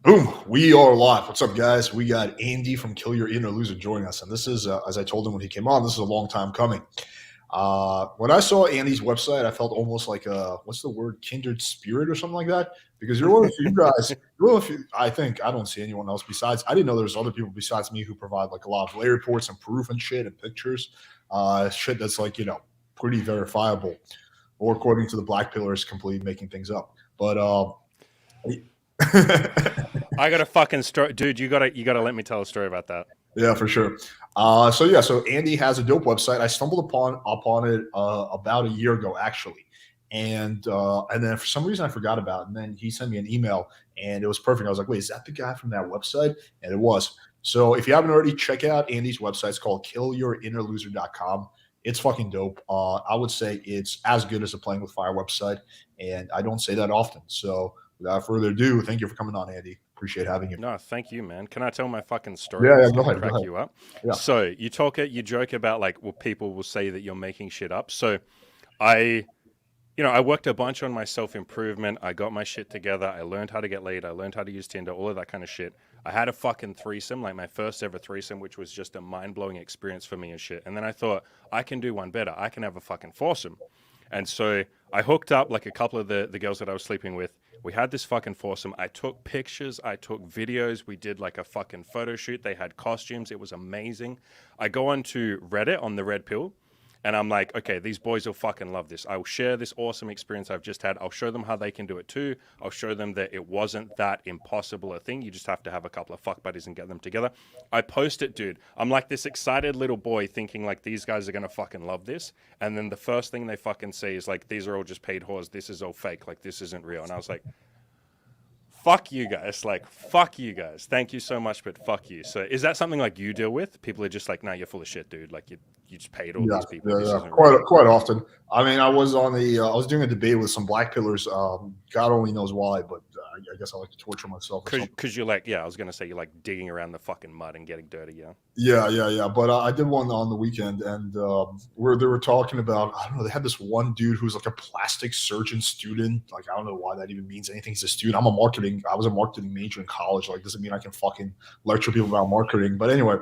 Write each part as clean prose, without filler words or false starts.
Boom, we are live. What's up, guys? We got Andy from Kill Your Inner Loser joining us. And this is, as I told him when he came on, this is a long time coming. When I saw Andy's website, I felt almost like what's the word, kindred spirit or something like that? Because you're one of the few guys, you're one of the few, I think, I don't see anyone else besides, I didn't know there's other people besides me who provide like a lot of lay reports and proof and shit and pictures. Shit that's like, pretty verifiable. Or according to the Black Pillars, completely making things up. But I got a fucking story, dude. You gotta let me tell a story about that. Yeah, for sure. So Andy has a dope website. I stumbled upon it about a year ago, actually, and then for some reason I forgot about it. And then he sent me an email, and it was perfect. I was like, wait, is that the guy from that website? And it was. So if you haven't already, check out Andy's website. It's called killyourinnerloser.com. It's fucking dope. I would say it's as good as a Playing with Fire website, and I don't say that often. So without further ado, thank you for coming on, Andy. Appreciate having you. No, thank you, man. Can I tell my fucking story? Yeah, That's go gonna ahead. crack you up. Yeah. So you joke about like, well, people will say that you're making shit up. So I worked a bunch on my self-improvement. I got my shit together. I learned how to get laid. I learned how to use Tinder, all of that kind of shit. I had a fucking threesome, like my first ever threesome, which was just a mind-blowing experience for me and shit. And then I thought, I can do one better. I can have a fucking foursome. And so I hooked up like a couple of the girls that I was sleeping with. We had this fucking foursome. I took pictures. I took videos. We did like a fucking photo shoot. They had costumes. It was amazing. I go onto Reddit on the Red Pill. And I'm like, okay, these boys will fucking love this. I will share this awesome experience I've just had. I'll show them how they can do it too. I'll show them that it wasn't that impossible a thing. You just have to have a couple of fuck buddies and get them together. I post it, dude. I'm like this excited little boy thinking like these guys are going to fucking love this. And then the first thing they fucking say is like, these are all just paid whores. This is all fake. Like, this isn't real. And I was like, fuck you guys. Like, fuck you guys. Thank you so much, but fuck you. So is that something like you deal with? People are just like, nah, you're full of shit, dude. Like, you just paid all these people. Yeah. Quite often. I mean, I was on I was doing a debate with some Black Pillars. God only knows why, but I guess I like to torture myself. Because you're like, I was going to say you're like digging around the fucking mud and getting dirty, yeah? Yeah. But I did one on the weekend, and where they were talking about, I don't know, they had this one dude who's like a plastic surgeon student. Like, I don't know why that even means anything. He's a student. I was a marketing major in college. Like, doesn't mean I can fucking lecture people about marketing. But anyway,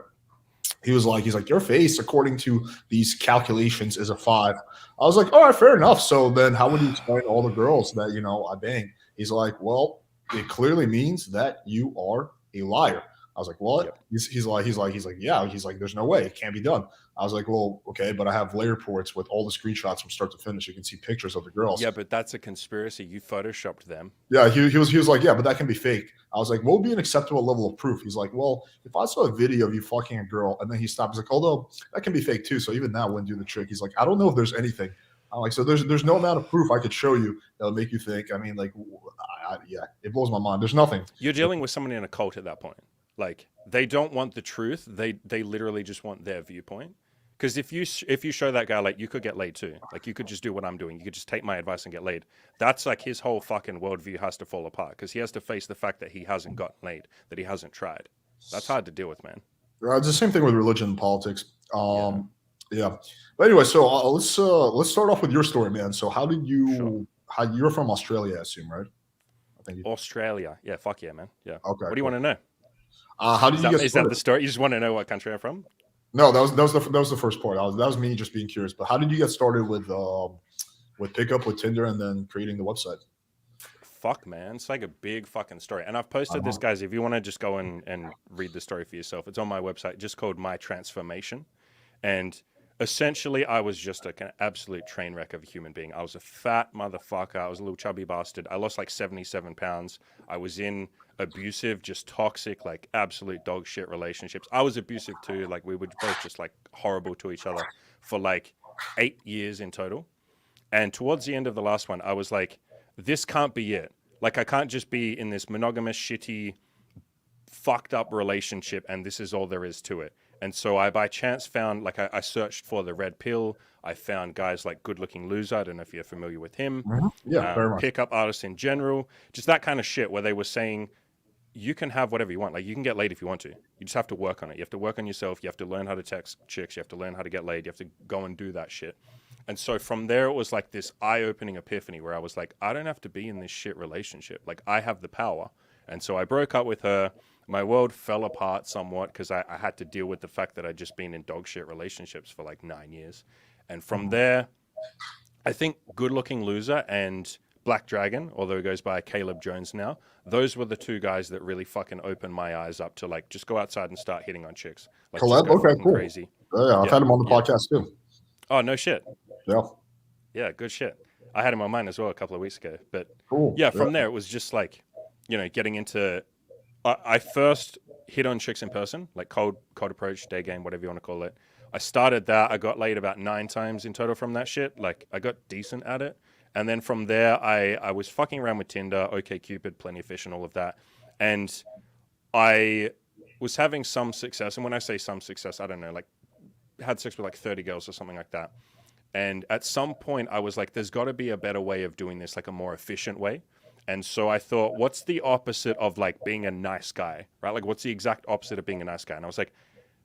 he's like, your face, according to these calculations, is a 5. I was like, all right, fair enough. So then how would you explain all the girls that, I bang? He's like, well, it clearly means that you are a liar. I was like, what? Yep. He's like, yeah. He's like, there's no way. It can't be done. I was like, well, okay, but I have lay reports with all the screenshots from start to finish. You can see pictures of the girls. Yeah, but that's a conspiracy. You photoshopped them. Yeah, he was like, yeah, but that can be fake. I was like, what would be an acceptable level of proof? He's like, well, if I saw a video of you fucking a girl, and then he stopped. He's like, although that can be fake too, so even that wouldn't do the trick. He's like, I don't know if there's anything. I'm like, so there's no amount of proof I could show you that would make you think. I mean, like, yeah, it blows my mind. There's nothing. You're dealing with someone in a cult at that point. Like, they don't want the truth. They literally just want their viewpoint. Because if you show that guy, like, you could get laid too. Like, you could just do what I'm doing. You could just take my advice and get laid. That's like his whole fucking worldview has to fall apart because he has to face the fact that he hasn't gotten laid, that he hasn't tried. That's hard to deal with, man. It's the same thing with religion and politics. Yeah. But anyway, so let's start off with your story, man. So how did you? Sure. How you're from Australia, I assume, right? I think Australia. Yeah, fuck yeah, man. Yeah. Okay. What do you want to know? How did you get started? Is that the story? You just want to know what country I'm from? No, that was the first part. That was me just being curious. But how did you get started with pickup with Tinder and then creating the website? Fuck, man, it's like a big fucking story. And I've posted this, guys. If you want to just go and read the story for yourself, it's on my website, just called My Transformation. And essentially, I was just an absolute train wreck of a human being. I was a fat motherfucker. I was a little chubby bastard. I lost like 77 pounds. I was in abusive, just toxic, like absolute dog shit relationships. I was abusive too. Like, we were both just like horrible to each other for like 8 years in total. And towards the end of the last one, I was like, this can't be it. Like, I can't just be in this monogamous, shitty, fucked up relationship and this is all there is to it. And so I, by chance, found, like, I searched for the Red Pill. I found guys like Good Looking Loser. I don't know if you're familiar with him. Mm-hmm. Yeah, very much. Pickup artists in general. Just that kind of shit where they were saying, you can have whatever you want. Like, you can get laid if you want to. You just have to work on it. You have to work on yourself. You have to learn how to text chicks. You have to learn how to get laid. You have to go and do that shit. And so from there, it was like this eye-opening epiphany where I was like, I don't have to be in this shit relationship. Like, I have the power. And so I broke up with her. My world fell apart somewhat because I had to deal with the fact that I'd just been in dog shit relationships for like 9 years. And from there, I think Good Looking Loser and Black Dragon, although he goes by Caleb Jones now, those were the two guys that really fucking opened my eyes up to like just go outside and start hitting on chicks. Like just Collab? go Okay, fucking cool. crazy. Yeah, I've had him on the podcast too. Oh, no shit. Yeah. Yeah, good shit. I had him on mine as well a couple of weeks ago. But Cool. yeah, from there it was just like, getting into I first hit on chicks in person, like cold approach, day game, whatever you want to call it. I started that. I got laid about 9 times in total from that shit. Like I got decent at it. And then from there, I was fucking around with Tinder, OkCupid, Plenty of Fish, and all of that. And I was having some success. And when I say some success, I don't know, like had sex with like 30 girls or something like that. And at some point, I was like, there's got to be a better way of doing this, like a more efficient way. And so I thought, what's the opposite of like being a nice guy, right? Like what's the exact opposite of being a nice guy? And I was like,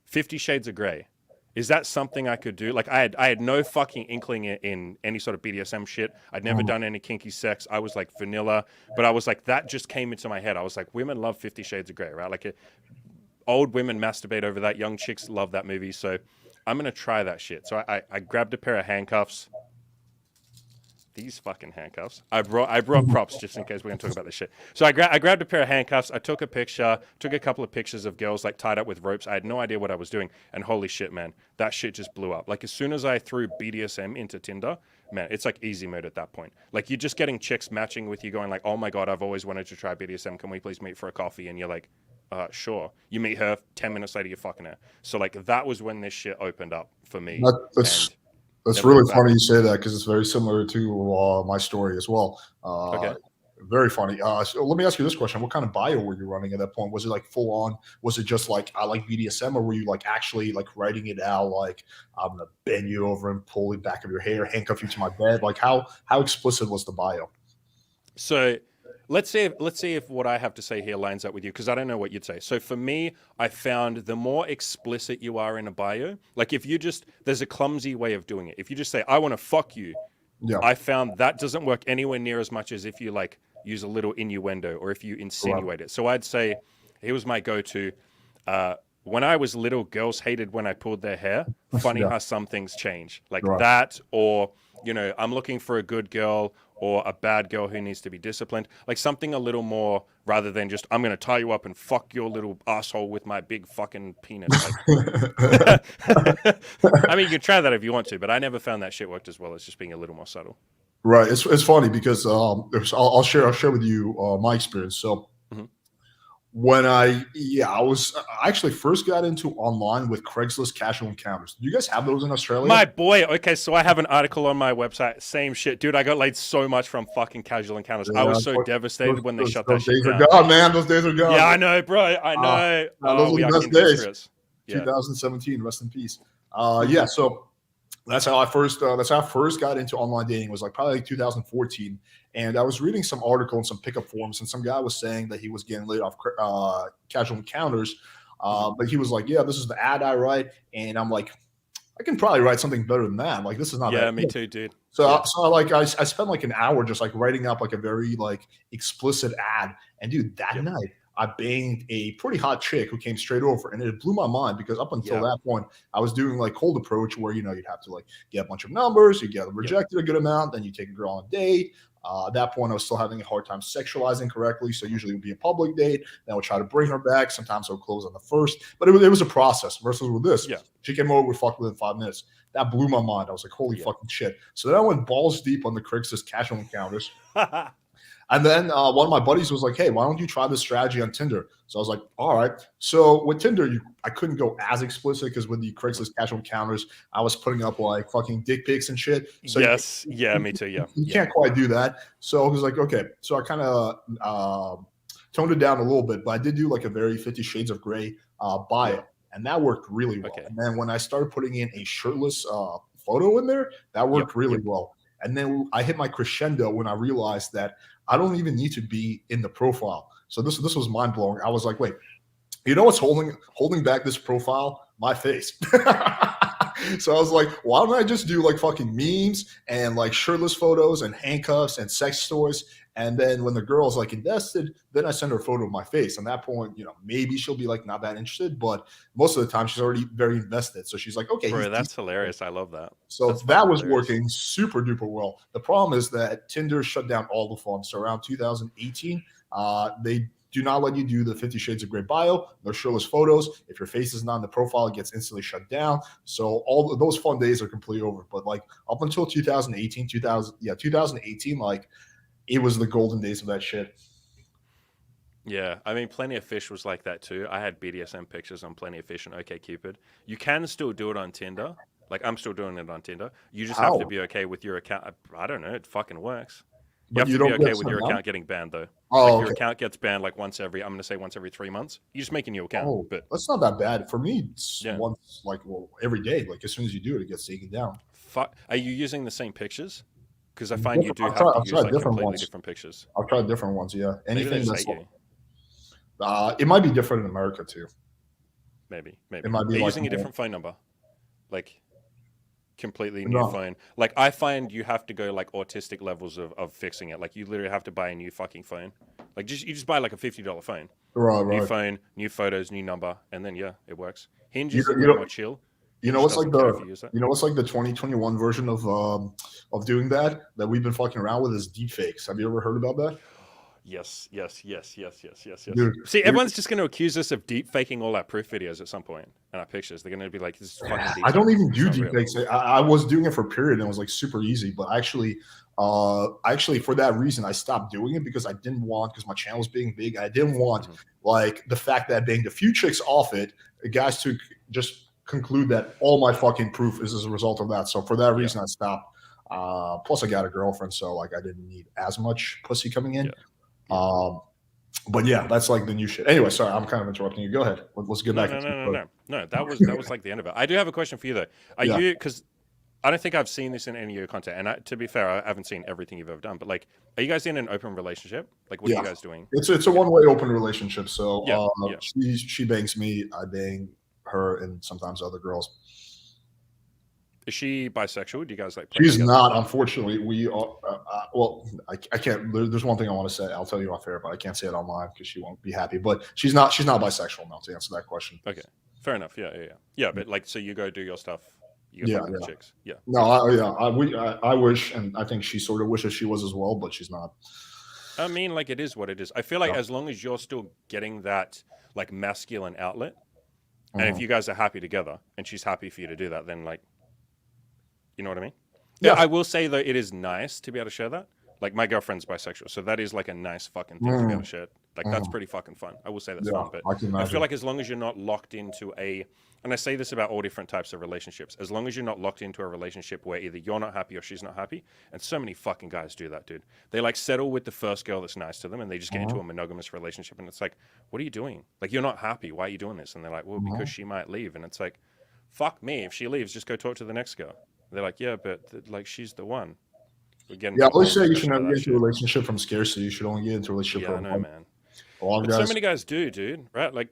50 Shades of Grey. Is that something I could do? Like I had no fucking inkling in any sort of BDSM shit. I'd never done any kinky sex. I was like vanilla, but I was like, that just came into my head. I was like, women love 50 Shades of Grey, right? Like old women masturbate over that. Young chicks love that movie. So I'm going to try that shit. So I grabbed a pair of handcuffs. These fucking handcuffs. I brought props just in case we're going to talk about this shit. So I grabbed a pair of handcuffs. I took a picture, took a couple of pictures of girls like tied up with ropes. I had no idea what I was doing. And holy shit, man, that shit just blew up. Like as soon as I threw BDSM into Tinder, man, it's like easy mode at that point. Like you're just getting chicks matching with you going like, oh my God, I've always wanted to try BDSM. Can we please meet for a coffee? And you're like, sure. You meet her, 10 minutes later, you're fucking her. So like that was when this shit opened up for me. That's really funny you say that because it's very similar to my story as well. Okay. Very funny. So let me ask you this question. What kind of bio were you running at that point? Was it like full on? Was it just like, I like BDSM, or were you like actually like writing it out? Like I'm going to bend you over and pull the back of your hair, handcuff you to my bed. Like how explicit was the bio? So let's see if what I have to say here lines up with you, because I don't know what you'd say. So for me, I found the more explicit you are in a bio, like if you just, there's a clumsy way of doing it. If you just say, I want to fuck you, Yeah. I found that doesn't work anywhere near as much as if you like use a little innuendo or if you insinuate it. So I'd say, here was my go-to. When I was little, girls hated when I pulled their hair. Funny how some things change. Like that, or, I'm looking for a good girl or a bad girl who needs to be disciplined. Like something a little more, rather than just, I'm going to tie you up and fuck your little asshole with my big fucking penis. Like, I mean, you can try that if you want to, but I never found that shit worked as well as just being a little more subtle. Right. It's funny because I'll share with you my experience. So when I actually first got into online with Craigslist casual encounters. Do you guys have those in Australia? My boy. Okay, so I have an article on my website. Same shit, dude. I got laid so much from fucking casual encounters. I was so devastated when they shut that shit down. Those days are gone, man. Those days are gone. Yeah, I know, bro. I know. Those are the best days. Yeah. 2017. Rest in peace. Yeah. So that's how I first got into online dating. Was like probably like 2014, and I was reading some article and some pickup forums, and some guy was saying that he was getting laid off casual encounters, but he was like, "Yeah, this is the ad I write," and I'm like, "I can probably write something better than that. Like this is not." Yeah, that me good. too, dude. So I spent like an hour just like writing up like a very like explicit ad, and dude, that night I banged a pretty hot chick who came straight over, and it blew my mind because up until that point, I was doing like cold approach where you'd have to like get a bunch of numbers, you get them rejected a good amount, then you take a girl on a date. At that point, I was still having a hard time sexualizing correctly, so usually it would be a public date. Then I would try to bring her back. Sometimes I would close on the first, but it was a process. Versus with this, she came over, we fucked within 5 minutes. That blew my mind. I was like, holy fucking shit. So then I went balls deep on the Craigslist casual encounters. And then one of my buddies was like, hey, why don't you try this strategy on Tinder? So I was like, all right. So with Tinder, I couldn't go as explicit because with the Craigslist casual encounters, I was putting up like fucking dick pics and shit. So me too, yeah. You can't quite do that. So I was like, okay. So I kind of toned it down a little bit, but I did do like a very 50 Shades of Grey bio. And that worked really well. And then when I started putting in a shirtless photo in there, that worked really well. And then I hit my crescendo when I realized that I don't even need to be in the profile. So this was mind blowing. I was like, wait, you know what's holding back this profile? My face. So I was like, why don't I just do like fucking memes and like shirtless photos and handcuffs and sex toys? And then when the girl's like invested, then I send her a photo of my face. And at that point, maybe she'll be like not that interested, but most of the time she's already very invested. So she's like, okay, he's Bro, that's decent. hilarious. I love that. So That's that fucking was hilarious. working super duper well. The problem is that Tinder shut down all the fun. So around 2018, they do not let you do the 50 Shades of Grey bio. They'll show us photos. If your face is not in the profile, it gets instantly shut down. So all of those fun days are completely over. But like up until 2018, like it was the golden days of that shit. Yeah, I mean, Plenty of Fish was like that too. I had BDSM pictures on Plenty of Fish and OkCupid. You can still do it on Tinder. Like, I'm still doing it on Tinder. You just have to How? be okay with your account. I don't know. It fucking works. You But have you to be don't okay get with your sent down? account getting banned, though. Like, Oh, if your okay. account gets banned, like, once every 3 months, you just make a new account. Oh, But that's not that bad. For me, it's yeah, once, like, well, every day. Like, as soon as you do it, it gets taken down. are you using the same pictures? Because I find you do I've have to use tried like different completely ones. different pictures. I've tried different ones. Yeah, Maybe they anything just that's hate you. it might be different in America too. Maybe. It might be Are you like using a different phone number? Like completely new no, phone. Like I find you have to go like autistic levels of fixing it. Like you literally have to buy a new fucking phone. Like you just buy like a $50 phone. New right. phone, new photos, new number, and then yeah, it works. Hinge You, is a you bit know, more chill. you know Hinge what's like doesn't care if you use that. 2021 version of doing that we've been fucking around with is deep fakes. Have you ever heard about that? Yes. Dude, See, everyone's just going to accuse us of deep faking all our proof videos at some point and our pictures. They're going to be like, "This is fucking deep I fake. don't even It's do not deep real." fakes. I was doing it for a period and it was like super easy, but actually for that reason I stopped doing it because I didn't want because my channel was being big. I didn't want like the fact that I banged a few chicks off it, the guys to just conclude that all my fucking proof is as a result of that. So for that Yeah, reason I stopped. Plus I got a girlfriend, so like I didn't need as much pussy coming in. yeah. But yeah, that's like the new shit. Anyway, sorry, I'm kind of interrupting you. Go ahead. Let's get No, back no, into no, no, it. no, no. That was like the end of it. I do have a question for you though. Are Yeah. you because I don't think I've seen this in any of your content, and to be fair, I haven't seen everything you've ever done. But like, are you guys in an open relationship? Like, what are Yeah. you guys doing? It's a Okay. one-way open relationship. So Yeah. she bangs me, I bang her, and sometimes other girls. Is she bisexual? Do you guys like play She's together? not. Unfortunately, we are. Well, I can't. There's one thing I want to say. I'll tell you off air, but I can't say it online because she won't be happy. But she's not. She's not bisexual now. To answer that question. Okay, fair enough. Yeah. But like, so you go do your stuff. You go Yeah, fuck with yeah. the chicks. Yeah. No, I wish, and I think she sort of wishes she was as well, but she's not. I mean, like, it is what it is. I feel like Yeah. as long as you're still getting that like masculine outlet, and if Mhm. you guys are happy together, and she's happy for you to do that, then like, you know what I mean? Yeah. I will say though, it is nice to be able to share that. Like my girlfriend's bisexual, so that is like a nice fucking thing to be able to share. Like that's pretty fucking fun. I will say that's Yeah, fun, but I can I imagine. feel like as long as you're not locked into and I say this about all different types of relationships, as long as you're not locked into a relationship where either you're not happy or she's not happy, and so many fucking guys do that, dude. They like settle with the first girl that's nice to them, and they just get into a monogamous relationship, and it's like, what are you doing? Like you're not happy. Why are you doing this? And they're like, well, because she might leave, and it's like, fuck me. If she leaves, just go talk to the next girl. They're like, yeah, but like she's the one. We're getting Yeah, I to a always whole say you discussion should never about get that into a shit. relationship from scarcity. You should only get into a relationship Yeah, I from know, man. a lot of But so guys. many guys do, dude. Right? Like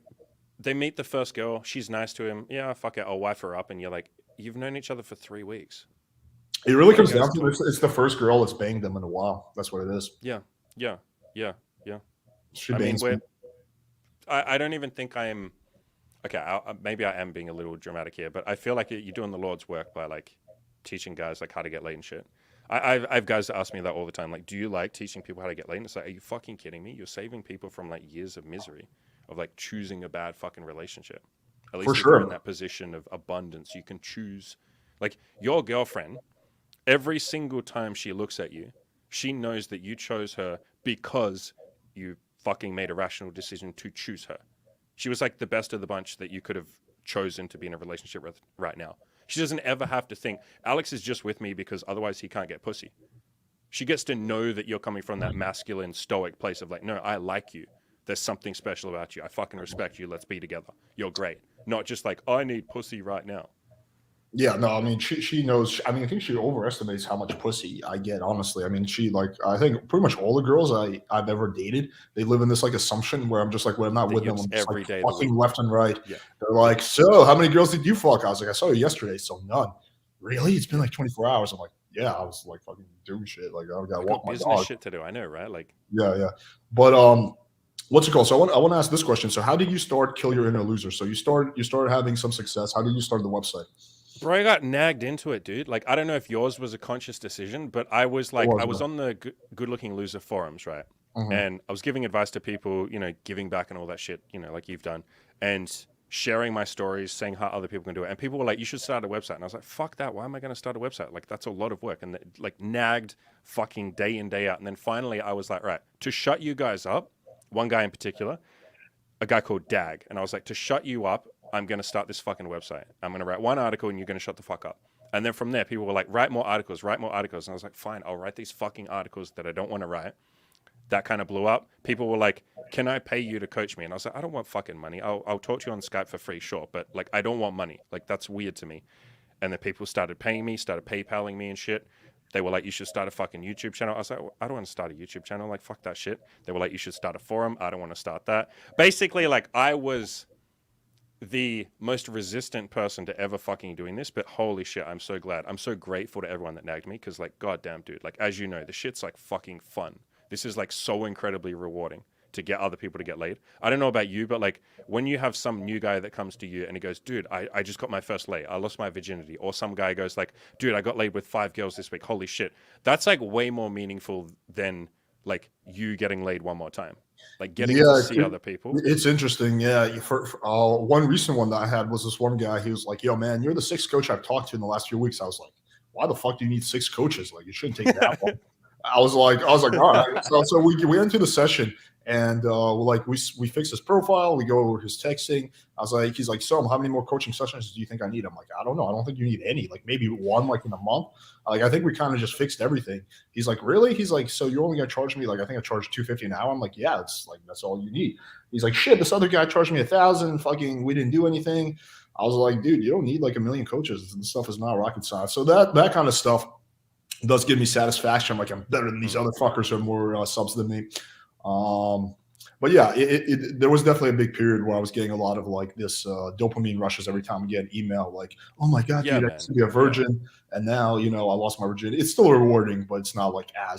they meet the first girl. She's nice to him. Yeah, fuck it. I'll wife her up. And you're like, you've known each other for 3 weeks. It really What are comes you guys down to doing? it's the first girl that's banged them in a while. That's what it is. Yeah. She I mean, bangs me. I don't even think I am. Okay, maybe I am being a little dramatic here, but I feel like you're doing the Lord's work by like teaching guys like how to get laid and shit. I have guys that ask me that all the time. Like, do you like teaching people how to get laid? And it's like, are you fucking kidding me? You're saving people from like years of misery of like choosing a bad fucking relationship. At least For if you're in sure. that position of abundance, you can choose. Like your girlfriend, every single time she looks at you, she knows that you chose her because you fucking made a rational decision to choose her. She was like the best of the bunch that you could have chosen to be in a relationship with right now. She doesn't ever have to think, Alex is just with me because otherwise he can't get pussy. She gets to know that you're coming from that masculine, stoic place of like, no, I like you. There's something special about you. I fucking respect you. Let's be together. You're great. Not just like, I need pussy right now. Yeah, no, I mean, she knows. I mean, I think she overestimates how much pussy I get. Honestly, I mean, I think pretty much all the girls I've ever dated, they live in this like assumption where I'm just like, when I'm not That with you're them, I'm just just every like day of the fucking week. left and right. Yeah. They're like, so how many girls did you fuck? I was like, I saw you yesterday, so none. Really? It's been like 24 hours. I'm like, yeah, I was like fucking doing shit. Like I gotta I walk got my business dog. shit to do. I know, right? Like, Yeah, yeah. But what's it called? So I want to ask this question. So how did you start Kill Your Inner Loser? So you started having some success. How did you start the website? bro, I got nagged into it, dude. Like, I don't know if yours was a conscious decision, but I was It like, was, I yeah. was on the Good Looking Loser forums, right? Mhm. And I was giving advice to people, giving back and all that shit, like you've done, and sharing my stories, saying how other people can do it. And people were like, you should start a website. And I was like, fuck that. Why am I going to start a website? Like, that's a lot of work. And like nagged fucking day in, day out. And then finally I was like, right, to shut you guys up, one guy in particular, a guy called Dag. And I was like, to shut you up, I'm going to start this fucking website. I'm going to write one article and you're going to shut the fuck up. And then from there, people were like, write more articles, write more articles. And I was like, fine, I'll write these fucking articles that I don't want to write. That kind of blew up. People were like, can I pay you to coach me? And I was like, I don't want fucking money. I'll talk to you on Skype for free, sure. But like, I don't want money. Like, that's weird to me. And then people started paying me, started PayPaling me and shit. They were like, you should start a fucking YouTube channel. I was like, I don't want to start a YouTube channel. Like, fuck that shit. They were like, you should start a forum. I don't want to start that. Basically, like, I was the most resistant person to ever fucking doing this, but holy shit, I'm so glad. I'm so grateful to everyone that nagged me because, like, goddamn, dude, like, as you know, the shit's like fucking fun. This is like so incredibly rewarding to get other people to get laid. I don't know about you, but like when you have some new guy that comes to you and he goes, dude, I just got my first lay. I lost my virginity. Or some guy goes like, dude, I got laid with 5 girls this week. Holy shit. That's like way more meaningful than like you getting laid one more time. Like getting to Yeah, see other people. it's interesting. Yeah, for one recent one that I had was this one guy. He was like, "Yo, man, you're the sixth coach I've talked to in the last few weeks." I was like, "Why the fuck do you need 6 coaches? Like, it shouldn't take that long." I was like, all right. So we went to the session and we fixed his profile. We go over his texting. He's like, so how many more coaching sessions do you think I need? I'm like, I don't know. I don't think you need any. Like maybe one, like in a month. Like I think we kind of just fixed everything. He's like, really? He's like, so you're only gonna charge me like I think I charge $250 an hour. I'm like, yeah, it's like that's all you need. He's like, shit. This other guy charged me 1,000. Fucking, we didn't do anything. I was like, dude, you don't need like a million coaches. This stuff is not rocket science. So that kind of stuff does give me satisfaction. I'm like, I'm better than these other fuckers who have more subs than me. Um, but yeah, there was definitely a big period where I was getting a lot of like this dopamine rushes every time I get an email, like, oh my God, Yeah, dude, I man. used to be a Yeah. virgin. And now, I lost my virginity. It's still rewarding, but it's not like I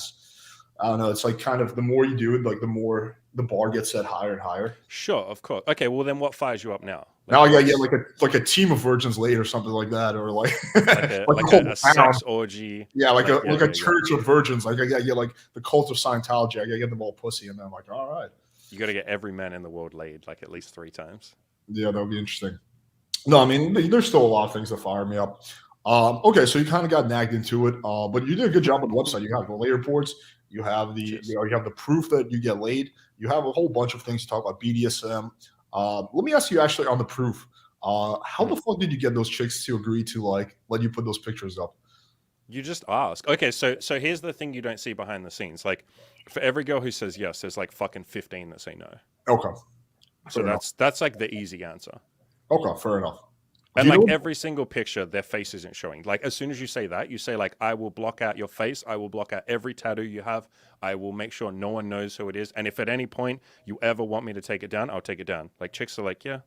don't know. It's like kind of the more you do it, like the more the bar gets set higher and higher. Sure, of course. Okay, well then what fires you up now? Now Like I gotta get what's like a team of virgins late or something like that, or like like a like a like whole a town. sex orgy? Yeah, like a Like like a yeah. church of virgins. Like I gotta get like the cult of Scientology. I gotta get them all pussy, and then I'm like, all right, You got to get every man in the world laid like at least 3 times. yeah, that would be interesting. No, I mean, there's still a lot of things that fire me up. Okay, so you kind of got nagged into it, but you did a good job on the website. You have the lay reports, you have Cheers. you have the proof that you get laid. You have a whole bunch of things to talk about BDSM. Let me ask you actually on the proof. How Hmm. the fuck did you get those chicks to agree to like let you put those pictures up? You just ask. Okay, so here's the thing you don't see behind the scenes. Like for every girl who says yes, there's like fucking 15 that say no. Okay, So fair enough. that's like the easy answer. Okay, fair enough. Do And you like know? every single picture, their face isn't showing. Like as soon as you say that, you say like, I will block out your face. I will block out every tattoo you have. I will make sure no one knows who it is. And if at any point you ever want me to take it down, I'll take it down. Like chicks are like, yeah,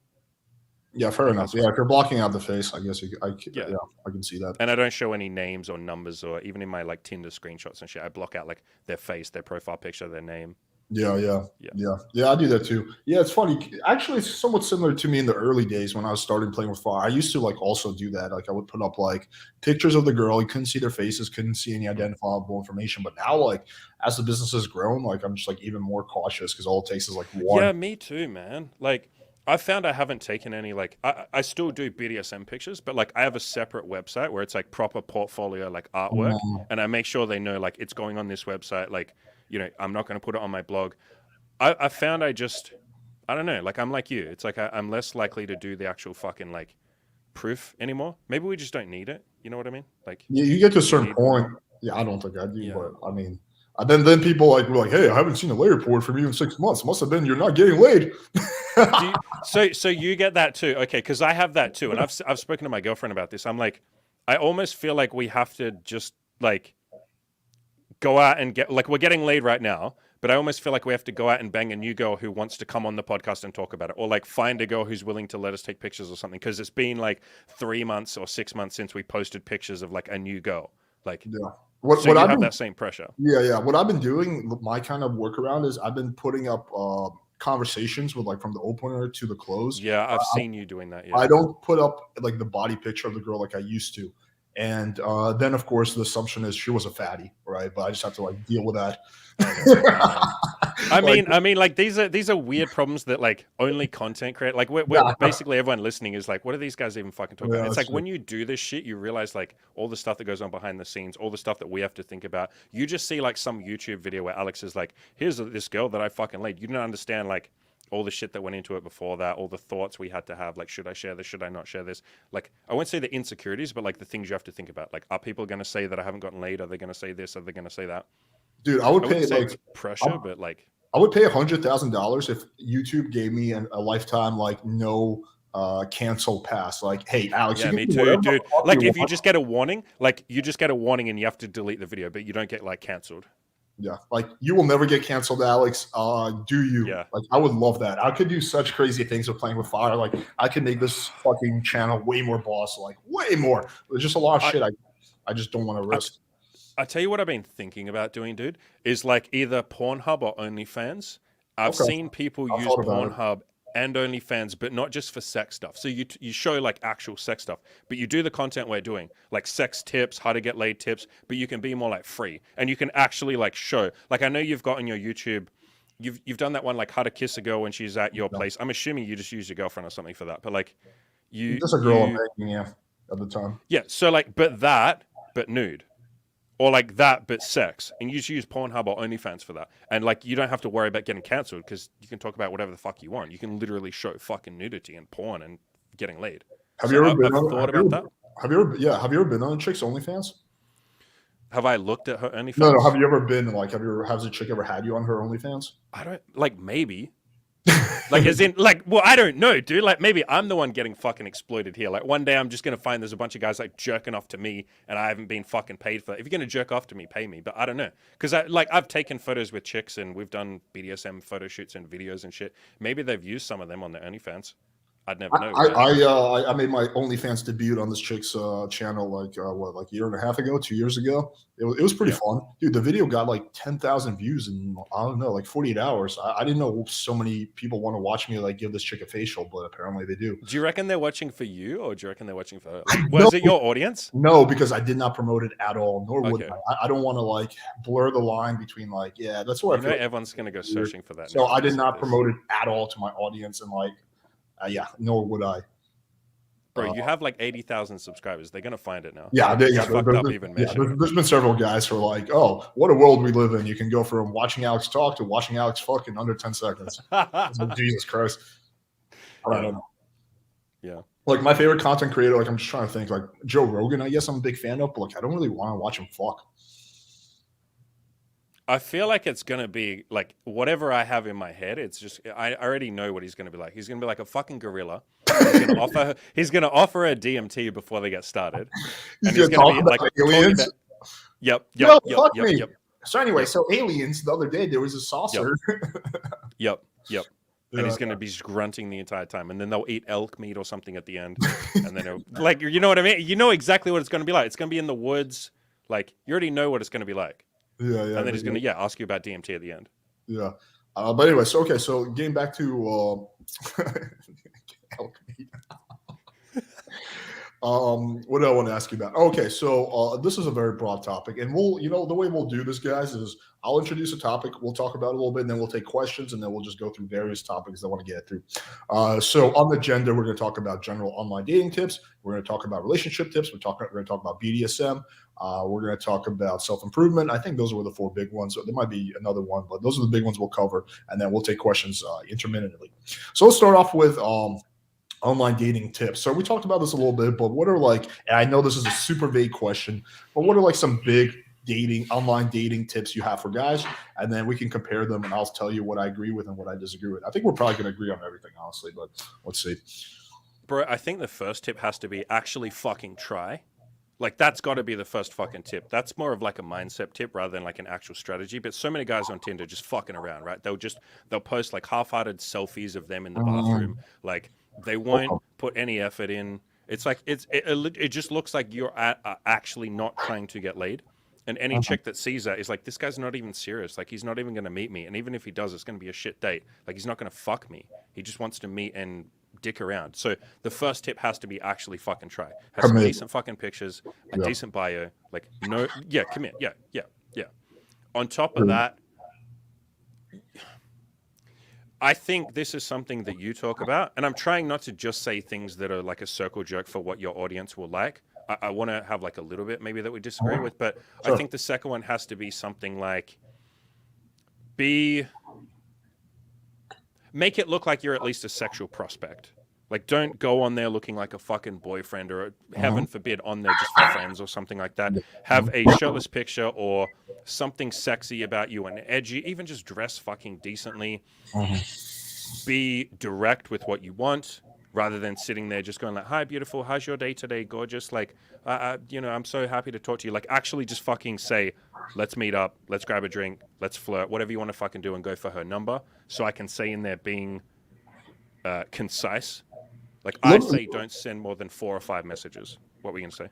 Yeah, fair like enough. that's Yeah, fine. if you're blocking out the face, I guess Yeah. yeah, I can see that. And I don't show any names or numbers or even in my like Tinder screenshots and shit. I block out like their face, their profile picture, their name. Yeah, yeah, Yeah. yeah. I do that too. Yeah, it's funny. Actually, it's somewhat similar to me in the early days when I was starting playing with fire. I used to like also do that. Like I would put up like pictures of the girl. You couldn't see their faces, couldn't see any Mm. identifiable information. But now, like as the business has grown, like I'm just like even more cautious because all it takes is like one. Yeah, me too, man. Like I found I haven't taken any like I still do BDSM pictures, but like I have a separate website where it's like proper portfolio like artwork and I make sure they know like it's going on this website. Like, I'm not going to put it on my blog. I found I don't know, like I'm like you. It's like I'm less likely to do the actual fucking like proof anymore. Maybe we just don't need it. You know what I mean? Like, You get to a do you certain need? point. Yeah, I don't think I do, Yeah. but I mean, then people like were like, hey, I haven't seen a lay report from you in 6 months. Must have been you're not getting laid. Do you, so you get that too? Okay, because I have that too, and I've spoken to my girlfriend about this. I'm like, I almost feel like we have to just like go out and get like we're getting laid right now, but I almost feel like we have to go out and bang a new girl who wants to come on the podcast and talk about it, or like find a girl who's willing to let us take pictures or something. Because it's been like 3 months or 6 months since we posted pictures of like a new girl. Like, Yeah. so What you I've have been that same pressure. Yeah. What I've been doing, my kind of workaround is I've been putting up conversations with like from the opener to the close. Yeah, I've seen you doing that. I Yeah. don't put up like the body picture of the girl like I used to. And then of course the assumption is she was a fatty, right? But I just have to like deal with that. Oh, that's annoying. Like, Like these are weird problems that like only content create. Like we're yeah, basically everyone listening is like, what are these guys even fucking talking yeah, about? It's that's like true. when you do this shit, you realize like all the stuff that goes on behind the scenes, all the stuff that we have to think about. You just see like some YouTube video where Alex is like, here's this girl that I fucking laid. You don't understand like all the shit that went into it before that, all the thoughts we had to have, like, should I share this? Should I not share this? Like, I won't say the insecurities, but like the things you have to think about. Like, are people going to say that I haven't gotten laid? Are they going to say this? Are they going to say that? Dude, I would I pay wouldn't say like it's pressure, but like, I would pay $100,000 if YouTube gave me a lifetime like no cancel pass. Like, hey, Alex, you yeah, can me do too, whatever the dude. fuck Like, you if you want. just get a warning, like, you just get a warning and you have to delete the video, but you don't get like canceled. Yeah, like you will never get canceled, Alex. Do you? Yeah. Like, I would love that. I could do such crazy things with playing with fire. Like, I could make this fucking channel way more boss, like way more. There's just a lot of I, shit I just don't want to I, risk. I tell you what I've been thinking about doing, dude, is like either Pornhub or OnlyFans. I've Okay, seen people I use thought about it. Pornhub and OnlyFans, but not just for sex stuff. So you show like actual sex stuff, but you do the content we're doing, like sex tips, how to get laid tips, but you can be more like free and you can actually like show. Like I know you've got on your YouTube, you've done that one like how to kiss a girl when she's at your Yeah. place. I'm assuming you just use your girlfriend or something for that, but like you Just a girl I'm you making, yeah, at the time. yeah. So like, but nude or like that, but sex, and you just use Pornhub or OnlyFans for that, and like you don't have to worry about getting cancelled because you can talk about whatever the fuck you want. You can literally show fucking nudity and porn and getting laid. Have So you ever been I've on? thought about that. Have you ever been on a chick's OnlyFans? Have I looked at her No, no. Have OnlyFans? you ever been like? Has a chick ever had you on her OnlyFans? I don't like maybe. Like as in like well I don't know dude like maybe I'm the one getting fucking exploited here like one day I'm just gonna find there's a bunch of guys like jerking off to me and I haven't been fucking paid for it. If you're gonna jerk off to me pay me, but I don't know because I've taken photos with chicks and we've done BDSM photo shoots and videos and shit. Maybe they've used some of them on their OnlyFans. I'd never know, right? I made my OnlyFans debut on this chick's channel like a year and a half ago, 2 years ago. It was pretty Yeah. fun, dude. The video got like 10,000 views in I don't know like 48 hours. I didn't know so many people want to watch me like give this chick a facial, but apparently they do. Do you reckon they're watching for you or do you reckon they're watching for her? I Like know was it your audience? No, because I did not promote it at all, nor would Okay. I. I don't want to like blur the line between like, yeah, that's where You I know feel everyone's gonna go weird. searching for that So now I if they did see not this. promote it at all to my audience, and like, yeah, nor would I. Bro, you have like 80,000 subscribers. They're gonna find it now. Yeah, Like, they, it's yeah, fucked up even mentioning it. there's been several guys who are like, "Oh, what a world we live in! You can go from watching Alex talk to watching Alex fuck in under 10 seconds." It's like, Jesus Christ! I don't Yeah. know. Yeah. Like my favorite content creator, like I'm just trying to think, like Joe Rogan. I guess I'm a big fan of, but like I don't really want to watch him fuck. I feel like it's gonna be like whatever I have in my head. It's just I already know what he's gonna be like. He's gonna be like a fucking gorilla. He's gonna offer a DMT before they get started, and he's gonna be like talking aliens. about. Yep. No, Yep. fuck Yep. me. Yep. So anyway, Yep. so aliens. The other day there was a saucer. Yep. Yep. And Yeah. he's gonna be just grunting the entire time, and then they'll eat elk meat or something at the end, and then like you know what I mean. You know exactly what it's gonna be like. It's gonna be in the woods. Like you already know what it's gonna be like. Yeah, And then he's gonna ask you about DMT at the end. Yeah. But anyway, so okay, so getting back to elk meat. What do I want to ask you about? Okay, so this is a very broad topic, and we'll, the way we'll do this, guys, is I'll introduce a topic, we'll talk about it a little bit, and then we'll take questions, and then we'll just go through various topics that I want to get through. So on the agenda, we're going to talk about general online dating tips. We're going to talk about relationship tips. We're going to talk about BDSM. We're going to talk about self-improvement. I think those were the four big ones. So there might be another one, but those are the big ones we'll cover, and then we'll take questions intermittently. So let's start off with online dating tips. So we talked about this a little bit, but what are like, and I know this is a super vague question, but what are like some big online dating tips you have for guys? And then we can compare them and I'll tell you what I agree with and what I disagree with. I think we're probably going to agree on everything, honestly, but let's see. Bro, I think the first tip has to be actually fucking try. Like that's got to be the first fucking tip. That's more of like a mindset tip rather than like an actual strategy. But so many guys on Tinder just fucking around, right? They'll post like half-hearted selfies of them in the bathroom. Like they won't put any effort in. It's like it just looks like you're actually not trying to get laid. And any Mhm. chick that sees that is like, this guy's not even serious. Like, he's not even going to meet me. And even if he does, it's going to be a shit date. Like, he's not going to fuck me. He just wants to meet and dick around. So the first tip has to be actually fucking try. Have some Commit. decent fucking pictures, a Yeah. decent bio. Like, no, yeah, commit. Yeah, yeah, yeah. On top of True. that, I think this is something that you talk about, and I'm trying not to just say things that are like a circle jerk for what your audience will like. I want to have like a little bit maybe that we disagree with, but I Sure. think the second one has to be something like be make it look like you're at least a sexual prospect. Like, don't go on there looking like a fucking boyfriend or, Mhm. heaven forbid, on there just for friends or something like that. Yeah. Have Mhm. a shirtless picture or something sexy about you and edgy. Even just dress fucking decently. Mhm. Be direct with what you want rather than sitting there just going like, hi, beautiful, how's your day today, gorgeous? Like, I'm so happy to talk to you. Like, actually just fucking say, let's meet up, let's grab a drink, let's flirt, whatever you want to fucking do, and go for her number. So I can say in there being concise. Like, I Let me- say don't send more than 4 or 5 messages. What were you going to say?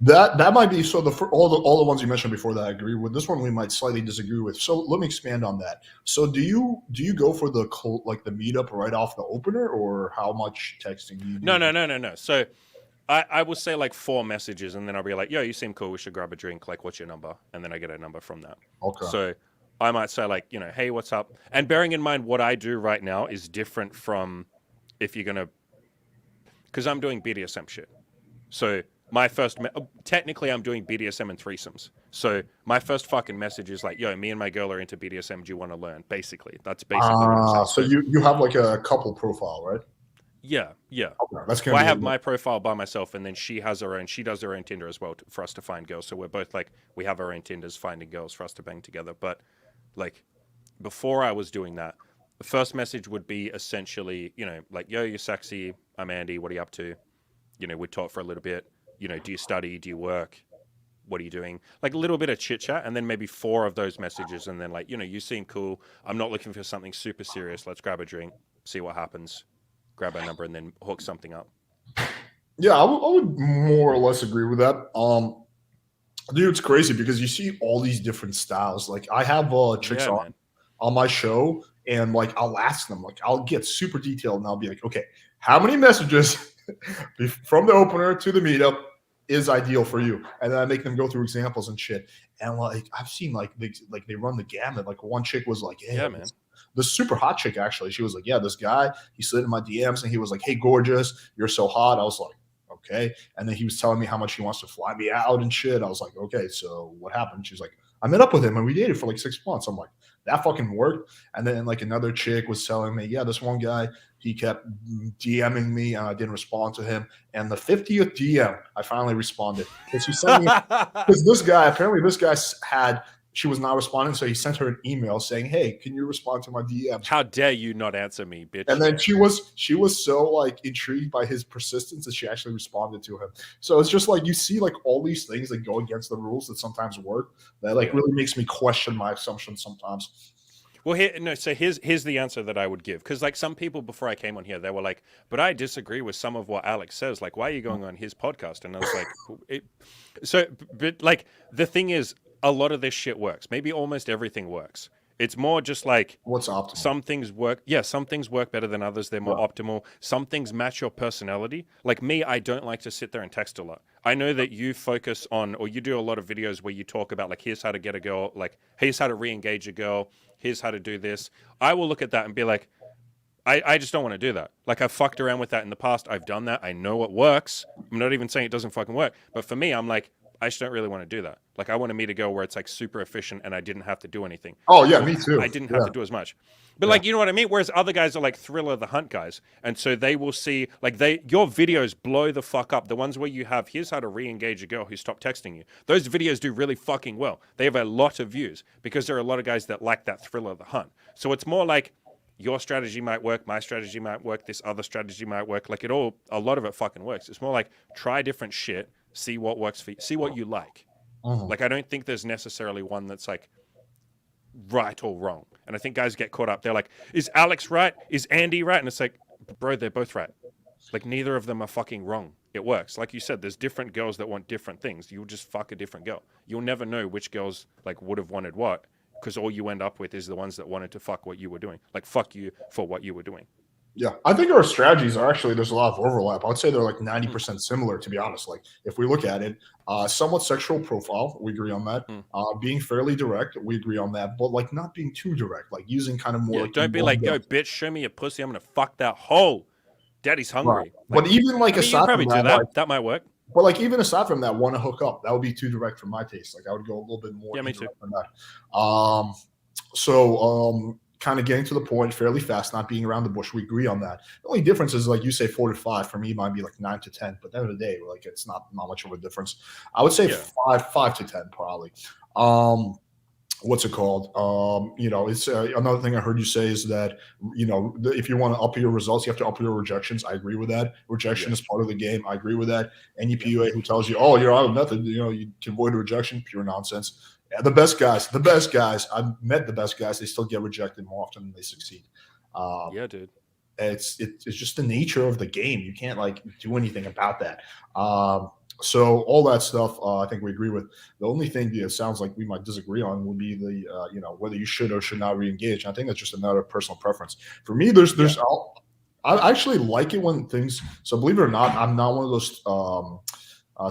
that might be so. All the ones you mentioned before that I agree with. This one we might slightly disagree with. So let me expand on that. So do you go for like the meetup right off the opener, or how much texting do you No, do? no, no, no, no. So I will say like 4 messages, and then I'll be like, yo, you seem cool. We should grab a drink. Like, what's your number? And then I get a number from that. Okay. So I might say, like, hey, what's up? And bearing in mind what I do right now is different from if you're going to, because I'm doing BDSM shit. So my technically, I'm doing BDSM and threesomes. So my first fucking message is like, yo, me and my girl are into BDSM. Do you want to learn? Basically, that's basically what I'm saying. So So you have like a couple profile, right? yeah, yeah. Okay. That's Well, gonna I be have my profile by myself, and then she has her own. She does her own Tinder as well for us to find girls. So we're both like, we have our own Tinders finding girls for us to bang together. But like before I was doing that, the first message would be essentially, like, yo, you're sexy. I'm Andy. What are you up to? We'd talk for a little bit. Do you study? Do you work? What are you doing? Like a little bit of chit chat, and then maybe 4 of those messages, and then like, you seem cool. I'm not looking for something super serious. Let's grab a drink, see what happens, grab a number, and then hook something up. Yeah, I would more or less agree with that. Dude, it's crazy because you see all these different styles. Like I have chicks Yeah, man. on my show, and like I'll ask them, like I'll get super detailed, and I'll be like, okay, how many messages from the opener to the meetup is ideal for you? And then I make them go through examples and shit. And like I've seen they run the gamut. Like one chick was like, hey, Yeah, man. the super hot chick actually. She was like, yeah, this guy, he slid in my DMs and he was like, hey, gorgeous, you're so hot. I was like, okay. And then he was telling me how much he wants to fly me out and shit. I was like, okay, so what happened? She's like, I met up with him and we dated for like 6 months. I'm like, that fucking worked. And then like another chick was telling me, yeah, this one guy, he kept DMing me and I didn't respond to him. And the 50th DM, I finally responded because she sent me, because this guy had, she was not responding. So he sent her an email saying, hey, can you respond to my DMs? How dare you not answer me, bitch? And then she was so like intrigued by his persistence that she actually responded to him. So it's just like you see like all these things that go against the rules that sometimes work that like really makes me question my assumptions sometimes. Well, so here's the answer that I would give, because like some people before I came on here, they were like, "But I disagree with some of what Alex says. Like, why are you going on his podcast?" And I was like, but like the thing is, a lot of this shit works. Maybe almost everything works. It's more just like What's optimal? some things work. Yeah, some things work better than others. They're more optimal. Some things match your personality. Like me, I don't like to sit there and text a lot. I know that you focus on, or you do a lot of videos where you talk about like, here's how to get a girl, like here's how to re-engage a girl, here's how to do this. I will look at that and be like, I just don't want to do that. Like I've fucked around with that in the past. I've done that. I know it works. I'm not even saying it doesn't fucking work. But for me, I'm like, I just don't really want to do that. Like I want to meet a girl where it's like super efficient and I didn't have to do anything. Oh yeah, me too. I didn't have to do as much. But like, you know what I mean? Whereas other guys are like Thriller the Hunt guys. And so they will see like your videos blow the fuck up. The ones where you have, here's how to re-engage a girl who stopped texting you. Those videos do really fucking well. They have a lot of views because there are a lot of guys that like that Thriller the Hunt. So it's more like your strategy might work, my strategy might work, this other strategy might work. Like a lot of it fucking works. It's more like try different shit, see what works for you, see what you like. Like, I don't think there's necessarily one that's like right or wrong. And I think guys get caught up. They're like, is Alex right? Is Andy right? And it's like, bro, they're both right. Like, neither of them are fucking wrong. it works. Like you said, there's different girls that want different things. You'll just fuck a different girl. You'll never know which girls like would have wanted what, because all you end up with is the ones that wanted to fuck what you were doing. Like fuck you for what you were doing. Yeah, I think our strategies are actually there's a lot of overlap. I would say they're like 90% similar, to be honest. Like if we look at it, somewhat sexual profile, we agree on that. Being fairly direct, we agree on that. But like not being too direct, like using kind of more. Yeah, like don't be like, yo, bitch, show me your pussy. I'm gonna fuck that hole. Daddy's right. hungry. But Like, even like I mean, you can aside probably from do that, that. like, That might work. but like even aside from that, want to hook up, that would be too direct for my taste. Like I would go a little bit more. Yeah, me too. Than that. So kind of getting to the point fairly fast, not being around the bush. We agree on that. The only difference is like you say 4 to 5. For me, it might be like 9 to 10. But at the end of the day, like it's not much of a difference. I would say 5 to 10 probably. What's it called? It's another thing I heard you say is that, if you want to up your results, you have to up your rejections. I agree with that. Rejection is part of the game. I agree with that. Any PUA who tells you, oh, you're out of method, you can avoid a rejection, pure nonsense. Yeah, the best guys, I've met the best guys, they still get rejected more often than they succeed. Yeah, dude. It's just the nature of the game. You can't like do anything about that. So all that stuff, I think we agree with. The only thing it sounds like we might disagree on would be the, whether you should or should not re-engage. I think that's just another personal preference. For me, I actually like it when things. So believe it or not, I'm not one of those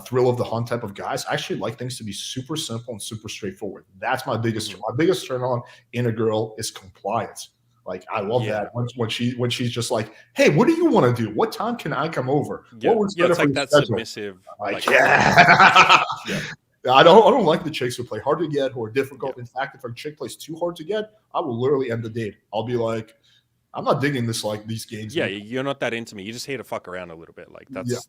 thrill of the hunt type of guys. I actually like things to be super simple and super straightforward. That's my biggest turn on in a girl is compliance. Like I love that when she's just like, hey, what do you want to do? What time can I come over? Yeah, What it's like that schedule? Submissive. Like yeah. I don't like the chicks who play hard to get or difficult. In fact, if a chick plays too hard to get, I will literally end the date. I'll be like, I'm not digging this like these games. Yeah, you're not that into me. You're just here to fuck around a little bit. Like that's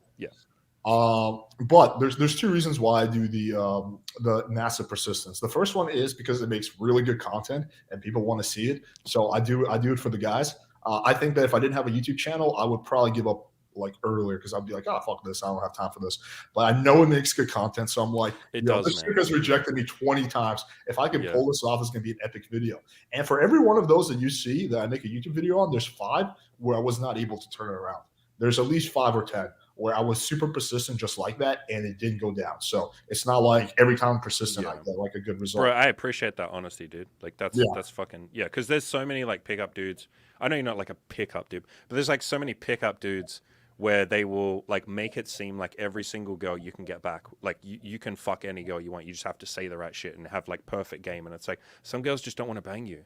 But there's 2 reasons why I do the massive persistence. The first one is because it makes really good content and people want to see it. So I do it for the guys. I think that if I didn't have a YouTube channel, I would probably give up like earlier because I'd be like, oh fuck this, I don't have time for this. But I know it makes good content, so I'm like, this chick has rejected me 20 times. If I can pull this off, it's gonna be an epic video. And for every one of those that you see that I make a YouTube video on, there's 5 where I was not able to turn it around. There's at least 5 or 10 where I was super persistent just like that, and it didn't go down. So it's not like every time I'm persistent, I get like a good result. Bro, I appreciate that honesty, dude. Like that's fucking because there's so many like pickup dudes. I know you're not like a pickup dude, but there's like so many pickup dudes where they will like make it seem like every single girl you can get back. Like you can fuck any girl you want. You just have to say the right shit and have like perfect game. And it's like some girls just don't want to bang you.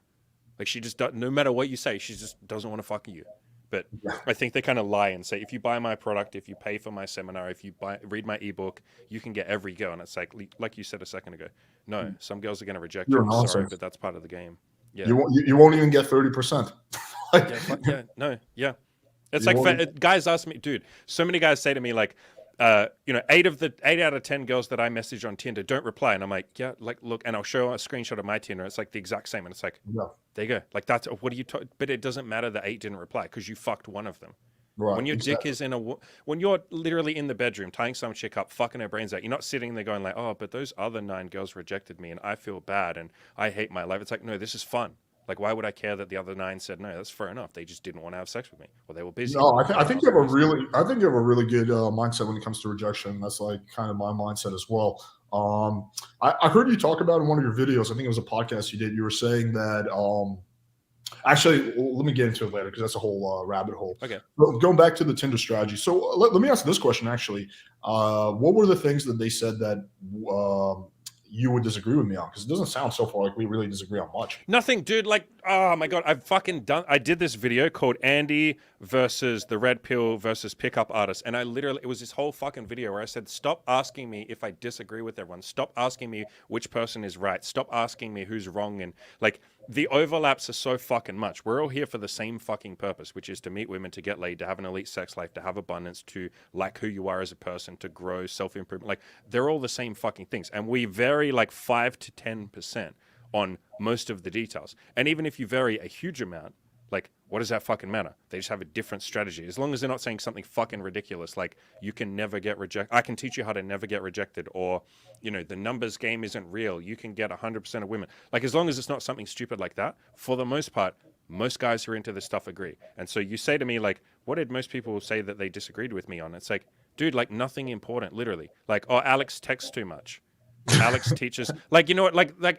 Like she just no matter what you say, she just doesn't want to fuck you. But I think they kind of lie and say, if you buy my product, if you pay for my seminar, if you read my ebook, you can get every girl. And it's like you said a second ago, no, some girls are going to reject you. I'm sorry, but that's part of the game. Yeah, you won't even get 30%. It's like guys ask me, dude. So many guys say to me like, 8 out of 10 girls that I message on Tinder don't reply, and I'm like, yeah, like look, and I'll show a screenshot of my Tinder. It's like the exact same, and it's like, there you go. Like that's what are you? But it doesn't matter that 8 didn't reply because you fucked one of them. Right, when your dick is when you're literally in the bedroom tying some chick up, fucking her brains out, you're not sitting there going like, oh, but those other 9 girls rejected me, and I feel bad, and I hate my life. It's like, no, this is fun. Like, why would I care that the other 9 said no? That's fair enough. They just didn't want to have sex with me, or they were busy. No, I think you have a really good mindset when it comes to rejection. That's like kind of my mindset as well. I heard you talk about in one of your videos. I think it was a podcast you did. You were saying that. Actually, let me get into it later because that's a whole rabbit hole. Okay. But going back to the Tinder strategy. So let me ask this question. Actually, what were the things that they said that you would disagree with me on? Because it doesn't sound so far like we really disagree on much. Nothing, dude. Like, oh my God, I did this video called Andy versus the Red Pill versus Pickup Artist. And it was this whole fucking video where I said, stop asking me if I disagree with everyone. Stop asking me which person is right. Stop asking me who's wrong. And like, the overlaps are so fucking much. We're all here for the same fucking purpose, which is to meet women, to get laid, to have an elite sex life, to have abundance, to like who you are as a person, to grow, self-improvement. Like, they're all the same fucking things. And we vary like 5 to 10% on most of the details. And even if you vary a huge amount, like, what does that fucking matter? They just have a different strategy. As long as they're not saying something fucking ridiculous, like you can never get rejected. I can teach you how to never get rejected, or, the numbers game isn't real. You can get 100% of women. Like, as long as it's not something stupid like that, for the most part, most guys who are into this stuff agree. And so you say to me, like, what did most people say that they disagreed with me on? It's like, dude, like nothing important, literally. Like, oh, Alex texts too much. Alex teaches, like, you know what,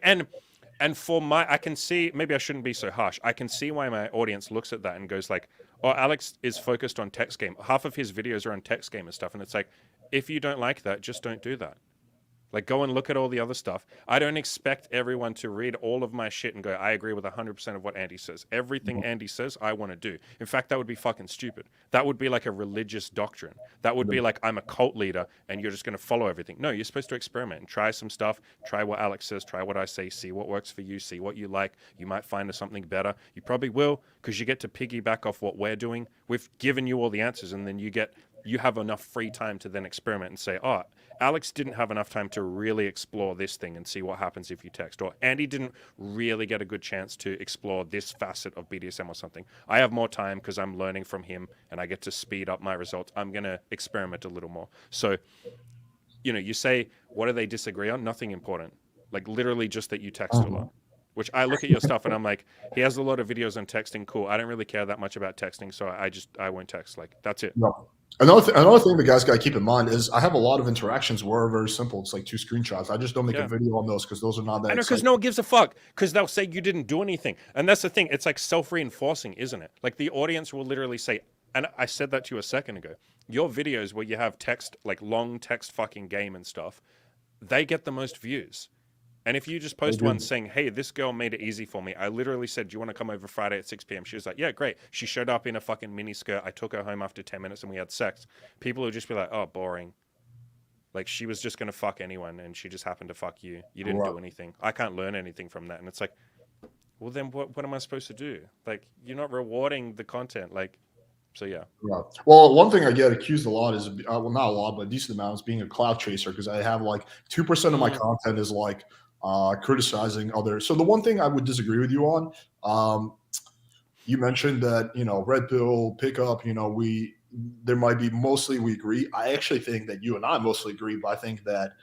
and for my, I can see, maybe I shouldn't be so harsh. I can see why my audience looks at that and goes like, oh, Alex is focused on text game. Half of his videos are on text game and stuff. And it's like, if you don't like that, just don't do that. Like, go and look at all the other stuff. I don't expect everyone to read all of my shit and go, I agree with 100% of what Andy says. Everything Andy says, I want to do. In fact, that would be fucking stupid. That would be like a religious doctrine. That would be like, I'm a cult leader and you're just going to follow everything. No, you're supposed to experiment and try some stuff. Try what Alex says. Try what I say. See what works for you. See what you like. You might find something better. You probably will, because you get to piggyback off what we're doing. We've given you all the answers, and then you have enough free time to then experiment and say, oh, Alex didn't have enough time to really explore this thing and see what happens if you text. Or Andy didn't really get a good chance to explore this facet of BDSM or something. I have more time because I'm learning from him and I get to speed up my results. I'm going to experiment a little more. So, you know, you say, what do they disagree on? Nothing important. Like literally just that you text a lot. Which I look at your stuff and I'm like, he has a lot of videos on texting. Cool. I don't really care that much about texting, so I won't text. Like, that's it. No. Another thing the guys got to keep in mind is I have a lot of interactions where are very simple. It's like 2 screenshots. I just don't make a video on those because those are not that. I know, because no one gives a fuck. Because they'll say you didn't do anything, and that's the thing. It's like self-reinforcing, isn't it? Like the audience will literally say, and I said that to you a second ago. Your videos where you have text, like long text fucking game and stuff, they get the most views. And if you just post one saying, hey, this girl made it easy for me. I literally said, do you want to come over Friday at 6 p.m.? She was like, yeah, great. She showed up in a fucking mini skirt. I took her home after 10 minutes and we had sex. People would just be like, oh, boring. Like she was just going to fuck anyone and she just happened to fuck you. You didn't do anything. I can't learn anything from that. And it's like, well, then what am I supposed to do? Like, you're not rewarding the content. Like, so yeah. Well, one thing I get accused a lot is, well, not a lot, but a decent amount is being a clout chaser because I have like 2% of my content is like, criticizing others. So the one thing I would disagree with you on, you mentioned that, you know, red pill pickup, you know, there might be mostly we agree. I actually think that you and I mostly agree, but I think that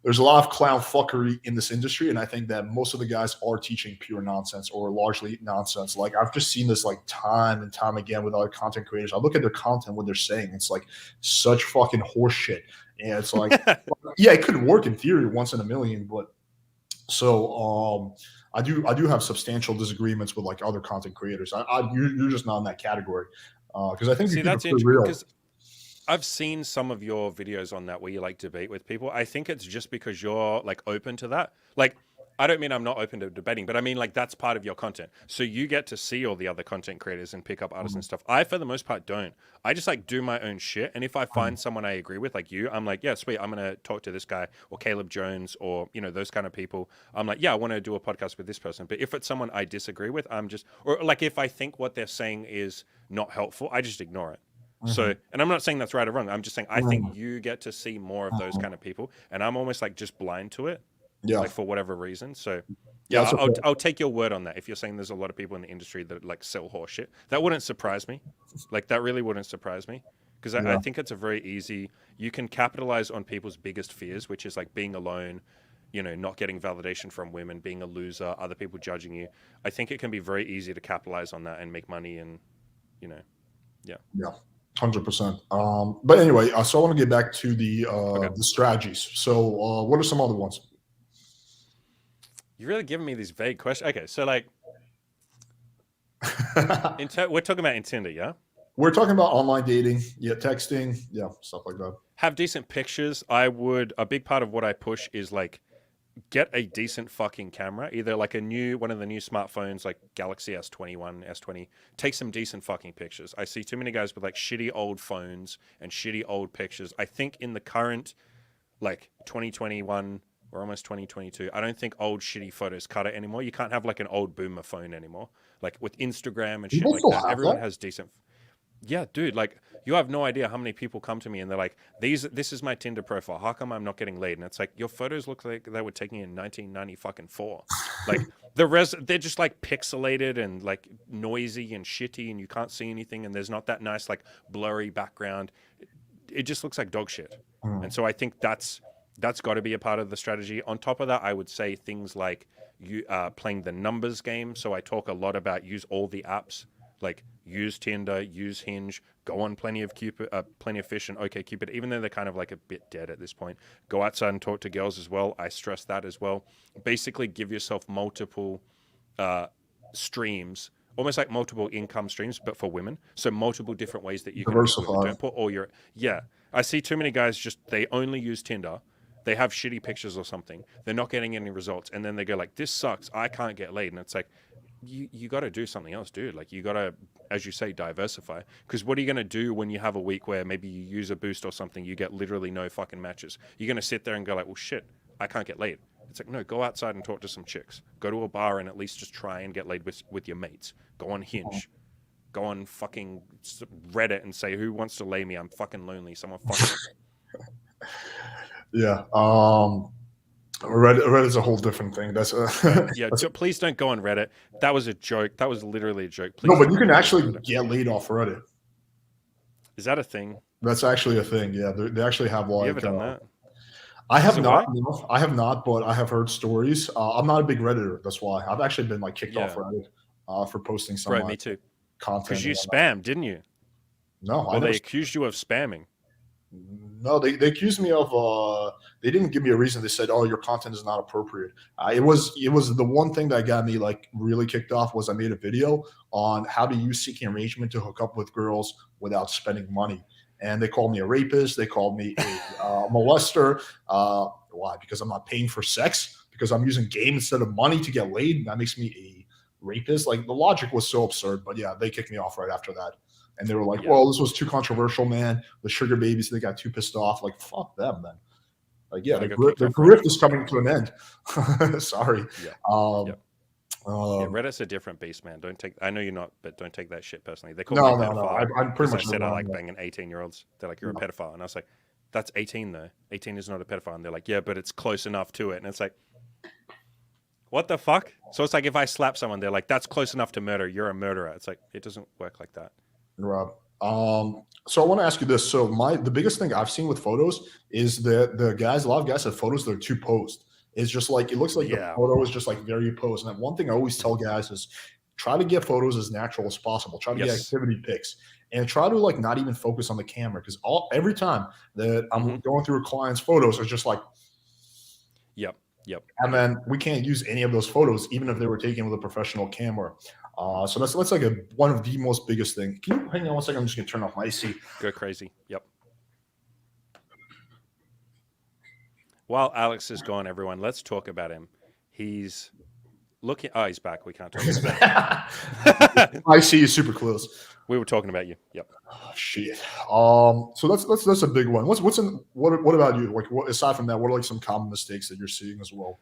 there's a lot of clown fuckery in this industry. And I think that most of the guys are teaching pure nonsense or largely nonsense. Like I've just seen this like time and time again with other content creators. I look at their content, what they're saying. It's like such fucking horse shit. And it's like, yeah, it could work in theory once in a million, but so I do have substantial disagreements with like other content creators. You're just not in that category because I think see, you that's keep it real. Because I've seen some of your videos on that where you like debate with people. I think it's just because you're like open to that. Like, I don't mean I'm not open to debating, but I mean like that's part of your content. So you get to see all the other content creators and pick up artists and stuff. I, for the most part, don't. I just like do my own shit. And if I find someone I agree with, like you, I'm like, yeah, sweet. I'm going to talk to this guy or Caleb Jones or, you know, those kind of people. I'm like, yeah, I want to do a podcast with this person. But if it's someone I disagree with, I'm just, or like if I think what they're saying is not helpful, I just ignore it. So, and I'm not saying that's right or wrong. I'm just saying I think you get to see more of those kind of people, and I'm almost like just blind to it, like for whatever reason. So, yeah, I'll take your word on that. If you're saying there's a lot of people in the industry that like sell horse shit, that wouldn't surprise me. Like that really wouldn't surprise me because I think it's a very easy. You can capitalize on people's biggest fears, which is like being alone, you know, not getting validation from women, being a loser, other people judging you. I think it can be very easy to capitalize on that and make money, and you know, yeah. 100%. But anyway, so I want to get back to the strategies. So, what are some other ones? You're really giving me these vague questions. Okay, so like, we're talking about in Tinder, yeah? We're talking about online dating, texting, stuff like that. Have decent pictures. A big part of what I push is like, get a decent fucking camera, either like one of the new smartphones like Galaxy S21, S20. Take some decent fucking pictures. I see too many guys with like shitty old phones and shitty old pictures. I think in the current like 2021 or almost 2022, I don't think old shitty photos cut it anymore. You can't have like an old boomer phone anymore. Like with Instagram and shit like that, everyone has decent. Yeah, dude, like you have no idea how many people come to me and they're like, this is my Tinder profile. How come I'm not getting laid? And it's like, your photos look like they were taken in 1994. Like they're just like pixelated and like noisy and shitty and you can't see anything and there's not that nice like blurry background. It just looks like dog shit. And so I think that's got to be a part of the strategy. On top of that, I would say things like you playing the numbers game. So I talk a lot about use all the apps. Like use Tinder, use Hinge, go on Plenty of Fish and OkCupid, even though they're kind of like a bit dead at this point. Go outside and talk to girls as well. I stress that as well. Basically, give yourself multiple streams, almost like multiple income streams, but for women. So multiple different ways that you can meet women. Don't put all your I see too many guys they only use Tinder. They have shitty pictures or something. They're not getting any results, and then they go like, "This sucks. I can't get laid." And it's like, you got to do something else, dude. Like, you got to, as you say, diversify. Because what are you going to do when you have a week where maybe you use a boost or something, you get literally no fucking matches? You're going to sit there and go like, well, shit, I can't get laid. It's like, no, go outside and talk to some chicks. Go to a bar and at least just try and get laid with your mates. Go on Hinge. Go on fucking Reddit and say, who wants to lay me? I'm fucking lonely. Someone fucking... Yeah. Reddit's a whole different thing. That's so please don't go on Reddit. That was a joke. That was literally a joke. Please. No, but you can actually get laid off Reddit. Is that a thing? That's actually a thing. Yeah, they actually have like. You ever done that? I have not. No, I have not, but I have heard stories. I'm not a big Redditor. That's why I've actually been like kicked off Reddit for posting some. Me too. Content because you spammed, didn't you? No, well, they accused you of spamming. No, they accused me of they didn't give me a reason. They said, "Oh, your content is not appropriate." It was the one thing that got me like really kicked off was I made a video on how to use seeking arrangement to hook up with girls without spending money, and they called me a rapist. They called me a molester. Why? Because I'm not paying for sex. Because I'm using game instead of money to get laid. That makes me a rapist. Like, the logic was so absurd. But yeah, they kicked me off right after that. And they were like, well, this was too controversial, man. The sugar babies, they got too pissed off. Like, fuck them, man. Like, yeah, the grift is coming to an end. Sorry. Reddit's a different beast, man. I know you're not, but don't take that shit personally. They call me a pedophile. No. I'm pretty much. I said I like banging 18-year-olds. They're like, you're a pedophile. And I was like, that's 18, though. 18 is not a pedophile. And they're like, yeah, but it's close enough to it. And it's like, what the fuck? So it's like if I slap someone, they're like, that's close enough to murder. You're a murderer. It's like, it doesn't work like that. Rob. So I want to ask you this. So the biggest thing I've seen with photos is that a lot of guys have photos that are too posed. It's just like, it looks like the photo is just like very posed. And one thing I always tell guys is try to get photos as natural as possible. Try to get activity pics and try to like not even focus on the camera. Because every time that I'm going through a client's photos, it's just like, Yep. And then we can't use any of those photos, even if they were taken with a professional camera. So that's like one of the most biggest thing. Can you hang on 1 second? I'm just gonna turn off my AC. Go crazy. Yep. While Alex is gone, everyone, let's talk about him. He's looking. Oh, he's back. We can't talk about him. I see you super close. We were talking about you. Yep. Oh, shit. So that's a big one. What about you? Like, aside from that, what are like some common mistakes that you're seeing as well?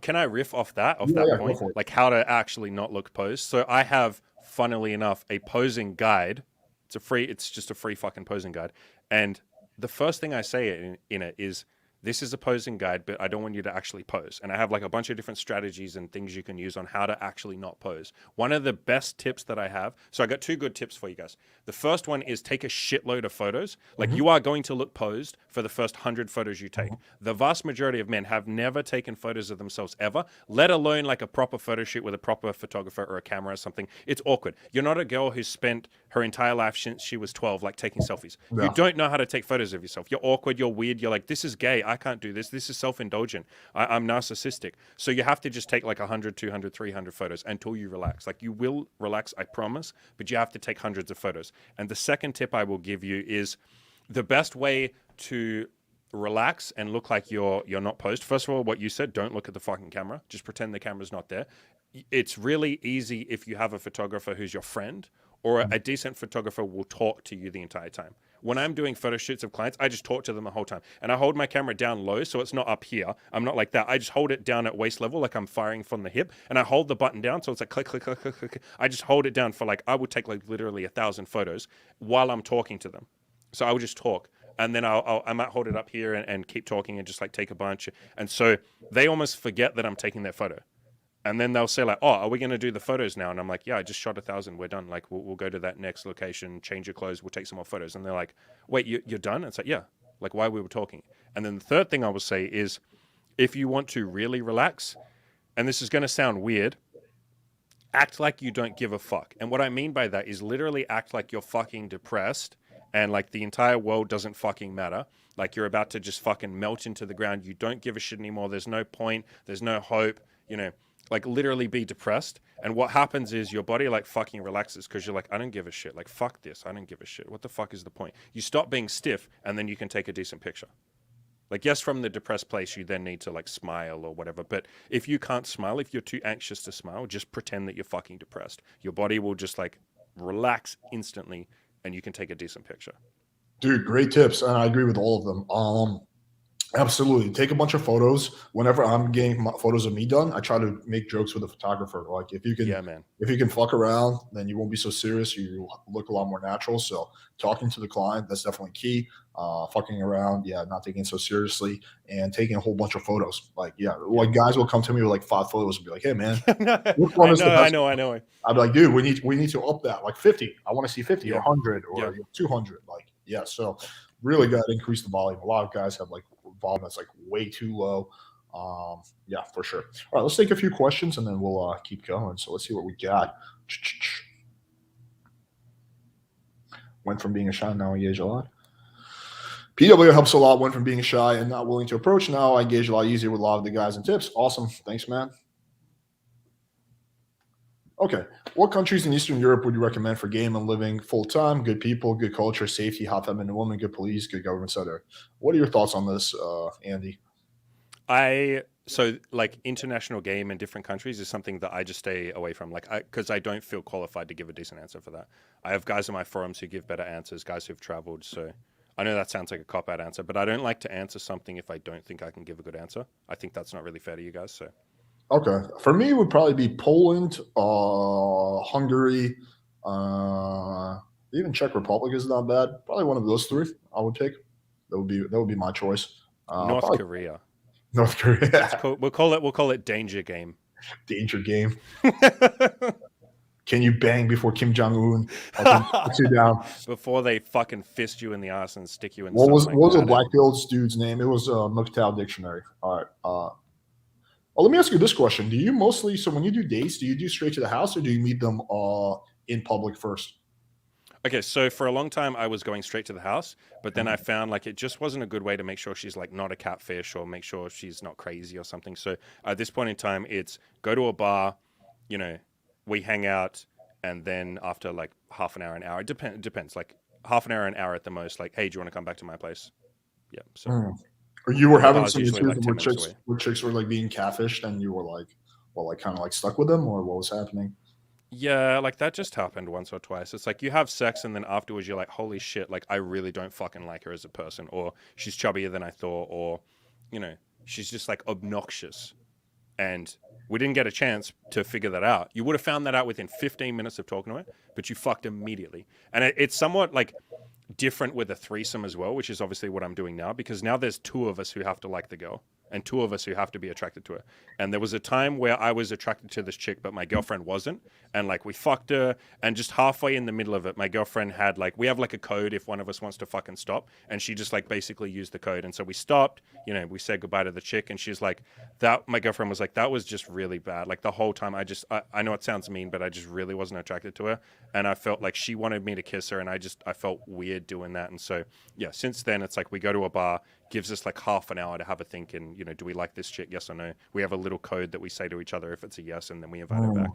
Can I riff off that point? Like how to actually not look posed. So I have, funnily enough, a posing guide. It's just a free fucking posing guide. And the first thing I say in it is, this is a posing guide, but I don't want you to actually pose. And I have like a bunch of different strategies and things you can use on how to actually not pose. One of the best tips that I have, so I got 2 good tips for you guys. The first one is take a shitload of photos. Like, you are going to look posed for the first 100 photos you take. The vast majority of men have never taken photos of themselves ever, let alone like a proper photo shoot with a proper photographer or a camera or something. It's awkward. You're not a girl who's spent her entire life since she was 12, like taking selfies. Yeah. You don't know how to take photos of yourself. You're awkward. You're weird. You're like, this is gay. I can't do this. This is self-indulgent. I'm narcissistic. So you have to just take like 100, 200, 300 photos until you relax. Like, you will relax, I promise, but you have to take hundreds of photos. And the second tip I will give you is the best way to relax and look like you're not posed. First of all, what you said, don't look at the fucking camera. Just pretend the camera's not there. It's really easy if you have a photographer who's your friend, or a decent photographer will talk to you the entire time. When I'm doing photo shoots of clients, I just talk to them the whole time. And I hold my camera down low, so it's not up here. I'm not like that. I just hold it down at waist level, like I'm firing from the hip. And I hold the button down, so it's like click, click, click, click, click. I just hold it down for like, I would take like literally 1,000 photos while I'm talking to them. So I would just talk. And then I might hold it up here and keep talking and just like take a bunch. And so they almost forget that I'm taking their photo. And then they'll say like, oh, are we going to do the photos now? And I'm like, yeah, I just shot 1,000. We're done. Like, we'll go to that next location, change your clothes. We'll take some more photos. And they're like, wait, you're done? And it's like, yeah, like why we were talking. And then the third thing I will say is, if you want to really relax, and this is going to sound weird, act like you don't give a fuck. And what I mean by that is literally act like you're fucking depressed and like the entire world doesn't fucking matter. Like you're about to just fucking melt into the ground. You don't give a shit anymore. There's no point. There's no hope. You know, like literally be depressed. And what happens is your body like fucking relaxes because you're like, I don't give a shit. Like, fuck this. I don't give a shit. What the fuck is the point? You stop being stiff and then you can take a decent picture. Like, yes, from the depressed place, you then need to like smile or whatever. But if you can't smile, if you're too anxious to smile, just pretend that you're fucking depressed. Your body will just like relax instantly and you can take a decent picture. Dude, great tips, and I agree with all of them. Absolutely. Take a bunch of photos. Whenever I'm getting photos of me done, I try to make jokes with the photographer. Like Yeah, man. if you can fuck around, then you won't be so serious. You look a lot more natural. So talking to the client, that's definitely key. Fucking around, yeah, not taking it so seriously, and taking a whole bunch of photos. Like, yeah, like guys will come to me with like 5 photos and be like, "Hey, man, which one I is the know, I best?" know, I know. I'd be like, "Dude, we need to up that like 50. I want to see 50 or Yeah, 100 yeah. or 200." Like, yeah, so really got to increase the volume. A lot of guys have like volume that's like way too low. Yeah, for sure. All right, let's take a few questions and then we'll keep going. So let's see what we got. Went from being a shy, now engage a lot. PW helps a lot. Went from being shy and not willing to approach. Now I engage a lot easier with a lot of the guys and tips. Awesome. Thanks, man. Okay. What countries in Eastern Europe would you recommend for game and living full time? Good people, good culture, safety, hot feminine women, good police, good government, etc. What are your thoughts on this, Andy? So like international game in different countries is something that I just stay away from. Like because I don't feel qualified to give a decent answer for that. I have guys on my forums who give better answers, guys who've traveled. So I know that sounds like a cop out answer, but I don't like to answer something if I don't think I can give a good answer. I think that's not really fair to you guys. So Okay. For me, it would probably be Poland, Hungary, even Czech Republic is not bad. Probably one of those three I would take. That would be my choice. North Probably Korea. North Korea. We'll call it danger game. Danger game. Can you bang before Kim Jong Un puts you down? Before they fucking fist you in the ass and stick you in What something was like a that. Black Hills dude's name? It was McTow Dictionary. All right. Well, let me ask you this question: do you mostly, so when you do dates, do you do straight to the house or do you meet them in public first? Okay, so for a long time I was going straight to the house, but then I found like it just wasn't a good way to make sure she's like not a catfish or make sure she's not crazy or something. So at this point in time, it's go to a bar, you know, we hang out, and then after like half an hour, it depends, like half an hour at the most. Like, hey, do you want to come back to my place? Yeah. So Or you were and the having bar's some usually issues like 10 minutes away. where chicks were like being catfished and you were like, well, like kind of like stuck with them, or what was happening? Yeah, like that just happened once or twice. It's like you have sex and then afterwards you're like, holy shit, like I really don't fucking like her as a person, or she's chubbier than I thought, or, you know, she's just like obnoxious. And we didn't get a chance to figure that out. You would have found that out within 15 minutes of talking to her, but you fucked immediately. And it's somewhat like different with a threesome as well, which is obviously what I'm doing now, because now there's two of us who have to like the girl and two of us who have to be attracted to her. And there was a time where I was attracted to this chick, but my girlfriend wasn't. And like we fucked her, and just halfway in the middle of it, my girlfriend had like, we have like a code if one of us wants to fucking stop. And she just like basically used the code. And so we stopped, you know, we said goodbye to the chick, and she's like, my girlfriend was like, that was just really bad. Like the whole time I know it sounds mean, but I just really wasn't attracted to her. And I felt like she wanted me to kiss her, and I felt weird doing that. And so, yeah, since then it's like we go to a bar, gives us like half an hour to have a think, and you know, do we like this chick? Yes or no? We have a little code that we say to each other if it's a yes, and then we invite her back.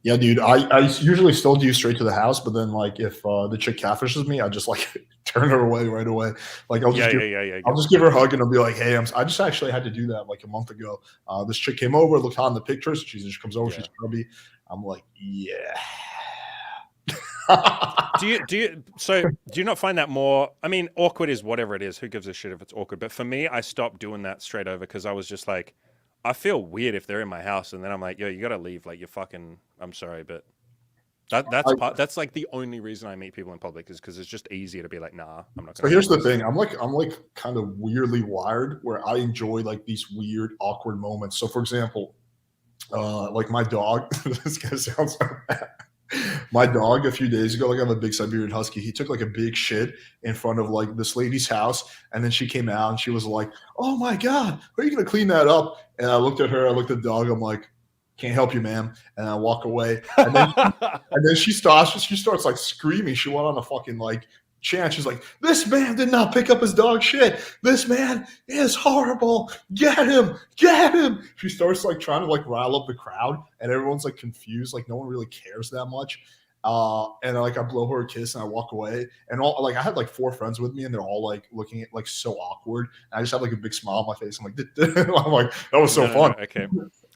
Yeah, dude. I usually still do straight to the house, but then like if the chick catfishes me, I just like turn her away right away. Like I'll just give her a hug and I'll be like, hey, I just actually had to do that like a month ago. This chick came over, looked hot in the pictures. She just comes over, she's chubby. I'm like, yeah. do you not find that more, I mean, awkward is whatever it is, who gives a shit if it's awkward, but for me I stopped doing that straight over because I was just like, I feel weird if they're in my house, and then I'm like, yo, you gotta leave, like you're fucking, I'm sorry, but that's like the only reason I meet people in public is because it's just easier to be like, nah, I'm not gonna. So here's the thing, I'm like kind of weirdly wired where I enjoy like these weird awkward moments. So for example, like my dog, this guy sounds so bad. My dog a few days ago, like I have a big Siberian Husky. He took like a big shit in front of like this lady's house, and then she came out and she was like, "Oh my god, are you gonna clean that up?" And I looked at her, I looked at the dog. I'm like, can't help you, ma'am. And I walk away. And then she starts like screaming. She went on a fucking like chant. She's like, "This man did not pick up his dog shit. This man is horrible. Get him, get him." She starts like trying to like rile up the crowd, and everyone's like confused. Like no one really cares that much. And like I blow her a kiss and I walk away. And all like I had like 4 friends with me, and they're all like looking at like so awkward. And I just have like a big smile on my face. I'm like, I'm like, that was so fun. No. Okay.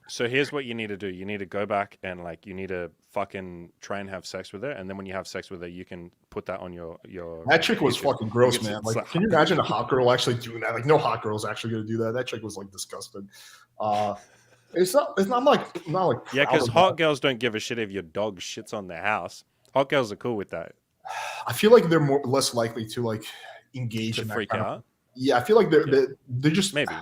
So here's what you need to do. You need to go back and like you need to fucking try and have sex with her, and then when you have sex with her, you can put that on your. That chick was fucking gross, man. It's Like, can you imagine a hot girl actually doing that? Like, no hot girl's actually gonna do that. That chick was like disgusting. It's not like yeah, proud because of hot that. girls don't give a shit if your dog shits on their house. Hot girls are cool with that. I feel like they're less likely to like engage To in that freak kind out. of. Yeah, I feel like Yeah. they're just Maybe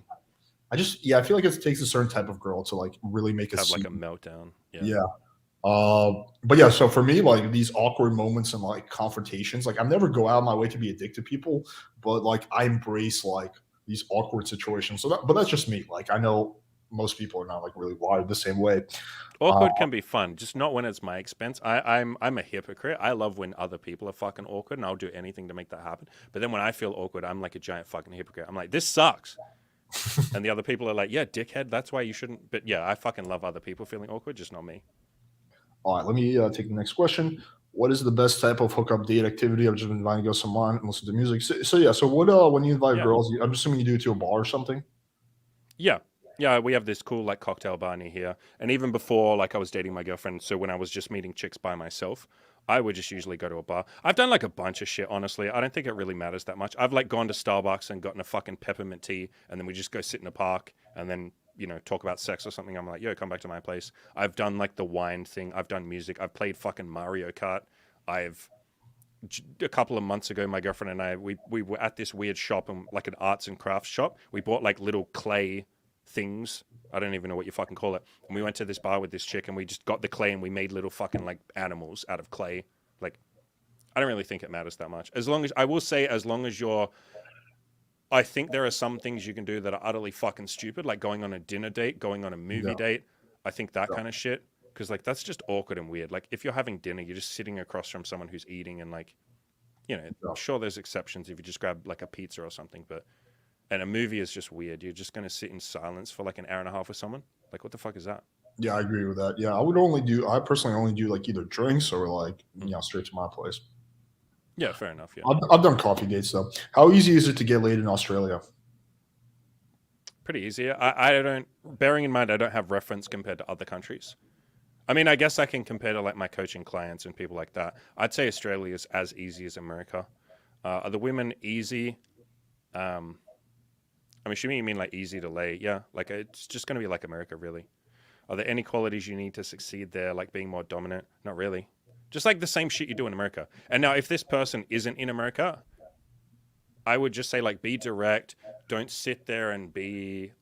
I feel like it takes a certain type of girl to like really make a have like a scene. meltdown. Yeah. Yeah. But yeah, so for me, like these awkward moments and like confrontations, like I never go out of my way to be a dick to people, but like I embrace like these awkward situations. But that's just me. Like I know most people are not like really wired the same way. Uh, Awkward can be fun, just not when it's my expense. I'm a hypocrite. I love when other people are fucking awkward, and I'll do anything to make that happen. But then when I feel awkward, I'm like a giant fucking hypocrite. I'm like, this sucks. And the other people are like, yeah, dickhead, that's why you shouldn't. But yeah, I fucking love other people feeling awkward, just not me. all right, let me take the next question. What is the best type of hookup date activity? I've just been inviting girls some wine and listen to music. So yeah, so what when you invite Yeah. girls, I'm assuming you do it to a bar or something. Yeah. Yeah, we have this cool like cocktail bar near here. And even before like I was dating my girlfriend, so when I was just meeting chicks by myself, I would just usually go to a bar. I've done like a bunch of shit, honestly. I don't think it really matters that much. I've like gone to Starbucks and gotten a fucking peppermint tea, and then we just go sit in a park and then, talk about sex or something. I'm like, yo, come back to my place. I've done like the wine thing. I've done music. I've played fucking Mario Kart. I've a couple of months ago, my girlfriend and I, we were at this weird shop, and like an arts and crafts shop. We bought like little clay things. I don't even know what you fucking call it. And we went to this bar with this chick, and we just got the clay and we made little fucking like animals out of clay. Like, I don't really think it matters that much. As long as, I will say, as long as you're, I think there are some things you can do that are utterly fucking stupid, like going on a dinner date, going on a movie Yeah, date. I think that yeah, kind of shit. Because like that's just awkward and weird. Like if you're having dinner, you're just sitting across from someone who's eating, and like, yeah. sure there's exceptions if you just grab like a pizza or something, but and a movie is just weird. You're just gonna sit in silence for like an hour and a half with someone. Like what the fuck is that? Yeah, I agree with that. Yeah, I personally only do like either drinks or like, straight to my place. Yeah, fair enough. Yeah, I've done coffee dates though. How easy is it to get laid in Australia? pretty easy. I don't. Bearing in mind, I don't have reference compared to other countries. I mean, I guess I can compare to like my coaching clients and people like that. I'd say Australia is as easy as America. Are the women easy? Um, I'm assuming you mean like easy to lay. Yeah, like it's just going to be like America, really. Are there any qualities you need to succeed there, like being more dominant? Not really. Just like the same shit you do in America. And now, if this person isn't in America, I would just say like be direct. Don't sit there and be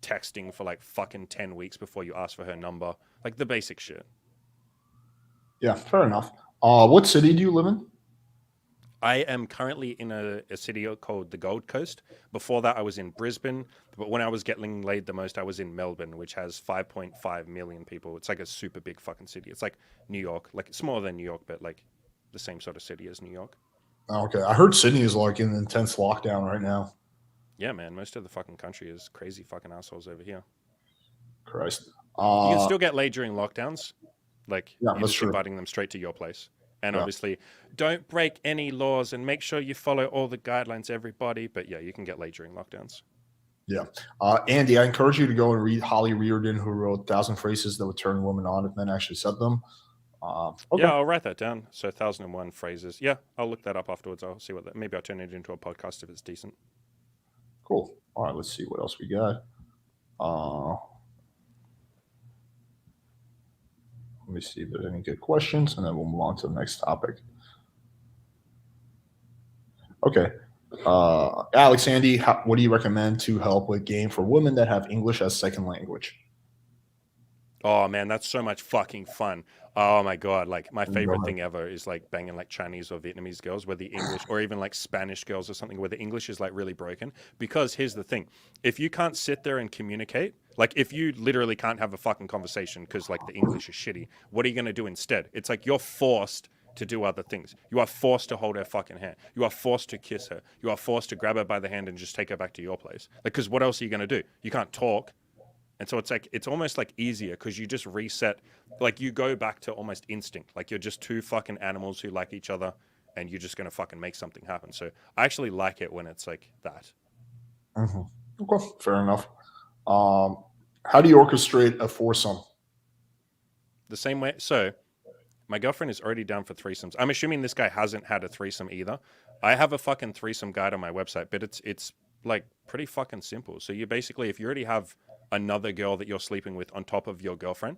texting for like fucking 10 weeks before you ask for her number. Like the basic shit. Yeah, fair enough. What city do you live in? I am currently in a city called the Gold Coast. Before that, I was in Brisbane. But when I was getting laid the most, I was in Melbourne, which has 5.5 million people. It's like a super big fucking city. It's like New York. Like it's smaller than New York, but like the same sort of city as New York. Okay, I heard Sydney is like in intense lockdown right now. Yeah, man. Most of the fucking country is crazy fucking assholes over here. Christ. You can Uh, still get laid during lockdowns. Like yeah, you're that's just true. inviting them straight to your place. And Yeah, obviously, don't break any laws and make sure you follow all the guidelines, everybody. But yeah, you can get laid during lockdowns. yeah. Andy, I encourage you to go and read Holly Reardon, who wrote "Thousand Phrases That Would Turn Women On If Men Actually Said Them." Okay, Yeah, I'll write that down. So 1001 phrases. Yeah, I'll look that up afterwards. I'll see what that. Maybe I'll turn it into a podcast if it's decent. cool. All right, let's see what else we got. Uh, Let me see if there's any good questions, and then we'll move on to the next topic. Okay. Alex, Andy, what do you recommend to help with game for women that have English as second language? Oh man, that's so much fucking fun. Oh my God. Like my Go favorite ahead. thing ever is like banging like Chinese or Vietnamese girls where the English or even like Spanish girls or something where the English is like really broken. Because here's the thing. If you can't sit there and communicate, like if you literally can't have a fucking conversation because like the English is shitty, what are you going to do instead? It's like you're forced to do other things. You are forced to hold her fucking hand. You are forced to kiss her. You are forced to grab her by the hand and just take her back to your place. Like, because what else are you going to do? You can't talk. And so it's like it's almost like easier because you just reset, like you go back to almost instinct. Like you're just two fucking animals who like each other, and you're just gonna fucking make something happen. So I actually like it when it's like that. Hmm. Okay, fair enough. Um, how do you orchestrate a foursome? The same way. So my girlfriend is already down for threesomes. I'm assuming this guy hasn't had a threesome either. I have a fucking threesome guide on my website, but it's like pretty fucking simple. So you basically, if you already have another girl that you're sleeping with on top of your girlfriend,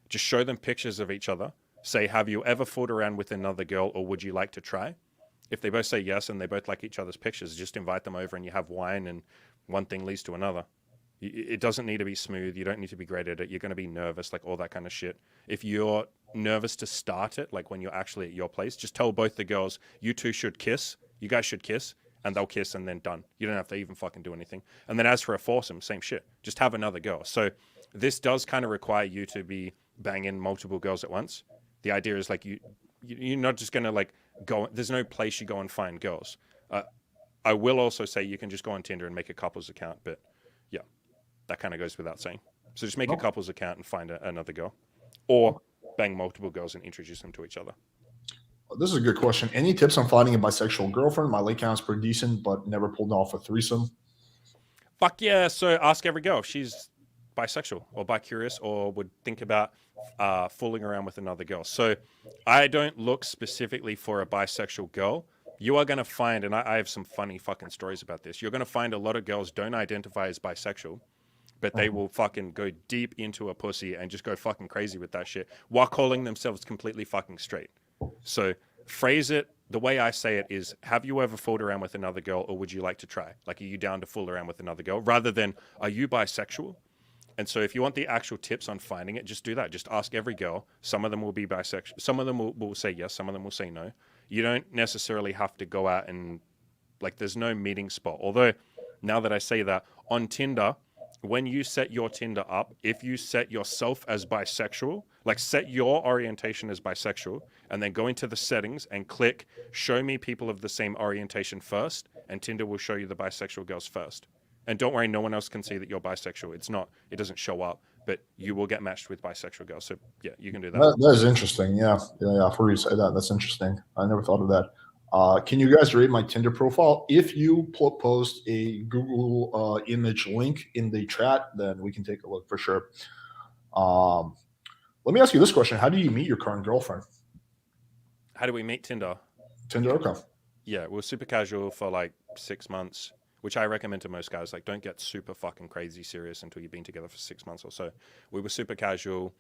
just show them pictures of each other. Say, have you ever fooled around with another girl, or would you like to try? If they both say yes and they both like each other's pictures, just invite them over and you have wine, and one thing leads to another. It doesn't need to be smooth. You don't need to be great at it. You're going to be nervous, like all that kind of shit. If you're nervous to start it, like when you're actually at your place, just tell both the girls, you two should kiss. You guys should kiss, and they'll kiss and then done. You don't have to even fucking do anything. And then as for a foursome, same shit. Just have another girl. So this does kind of require you to be banging multiple girls at once. The idea is like you're not just going to like go, there's no place you go and find girls. Uh, I will also say you can just go on Tinder and make a couples account, but yeah, that kind of goes without saying. So just make a Oh, couples account and find another girl, or bang multiple girls and introduce them to each other. this is a good question. Any tips on finding a bisexual girlfriend? My late count's pretty decent, but never pulled off a threesome. Fuck yeah! So ask every girl if she's bisexual or bi-curious or would think about fooling around with another girl. So I don't look specifically for a bisexual girl. You are going to find, and I have some funny fucking stories about this. You're going to find a lot of girls don't identify as bisexual, but they Mhm. will fucking go deep into a pussy and just go fucking crazy with that shit while calling themselves completely fucking straight. So phrase it the way I say it is, have you ever fooled around with another girl, or would you like to try? Like, are you down to fool around with another girl? Rather than, are you bisexual? And so if you want the actual tips on finding it, just do that. Just ask every girl. Some of them will be bisexual. Some of them will say yes. Some of them will say no. You don't necessarily have to go out and, like, there's no meeting spot. Although, now that I say that, on Tinder, when you set your Tinder up, if you set yourself as bisexual, like set your orientation as bisexual, and then go into the settings and click show me people of the same orientation first, and Tinder will show you the bisexual girls first. And don't worry, no one else can see that you're bisexual. It doesn't show up, but you will get matched with bisexual girls. So yeah, you can do that. That is interesting. Yeah, yeah, yeah. For you to say that, that's interesting. I never thought of that. Can you guys rate my Tinder profile? If you post a Google image link in the chat, then we can take a look for sure. Um, let me ask you this question: how do you meet your current girlfriend? How do we meet Tinder? Tinder. Okay. Yeah, we were super casual for like 6 months, which I recommend to most guys. Like, don't get super fucking crazy serious until you've been together for 6 months or so. We were super casual.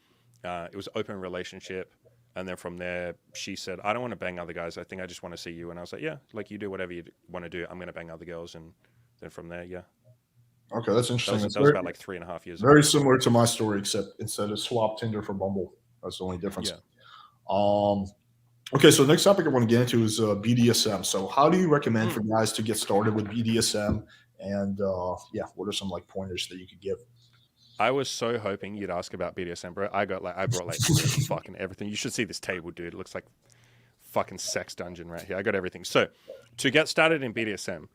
It was open relationship. And then from there, she said, I don't want to bang other guys. I think I just want to see you. And I was like, yeah, like you do whatever you want to do. I'm going to bang other girls. And then from there, yeah, Okay, that's interesting. It's that was about like 3.5 years ago. very similar to my story, except instead of swap Tinder for Bumble. That's the only difference. Yeah. Um, okay, so the next topic I want to get into is BDSM. So, how do you recommend Mm. for guys to get started with BDSM? And yeah, what are some like pointers that you could give? I was so hoping you'd ask about BDSM, bro. I brought like literally fucking everything. You should see this table, dude. It looks like fucking sex dungeon right here. I got everything. So, to get started in BDSM,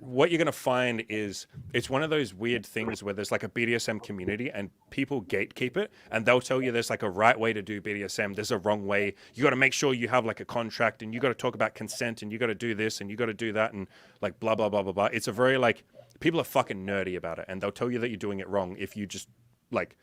what you're going to find is it's one of those weird things where there's like a BDSM community and people gatekeep it, and they'll tell you there's like a right way to do BDSM, there's a wrong way. You got to make sure you have like a contract, and you got to talk about consent, and you got to do this and you got to do that, and like blah blah blah blah blah. It's a very like people are fucking nerdy about it, and they'll tell you that you're doing it wrong if you just like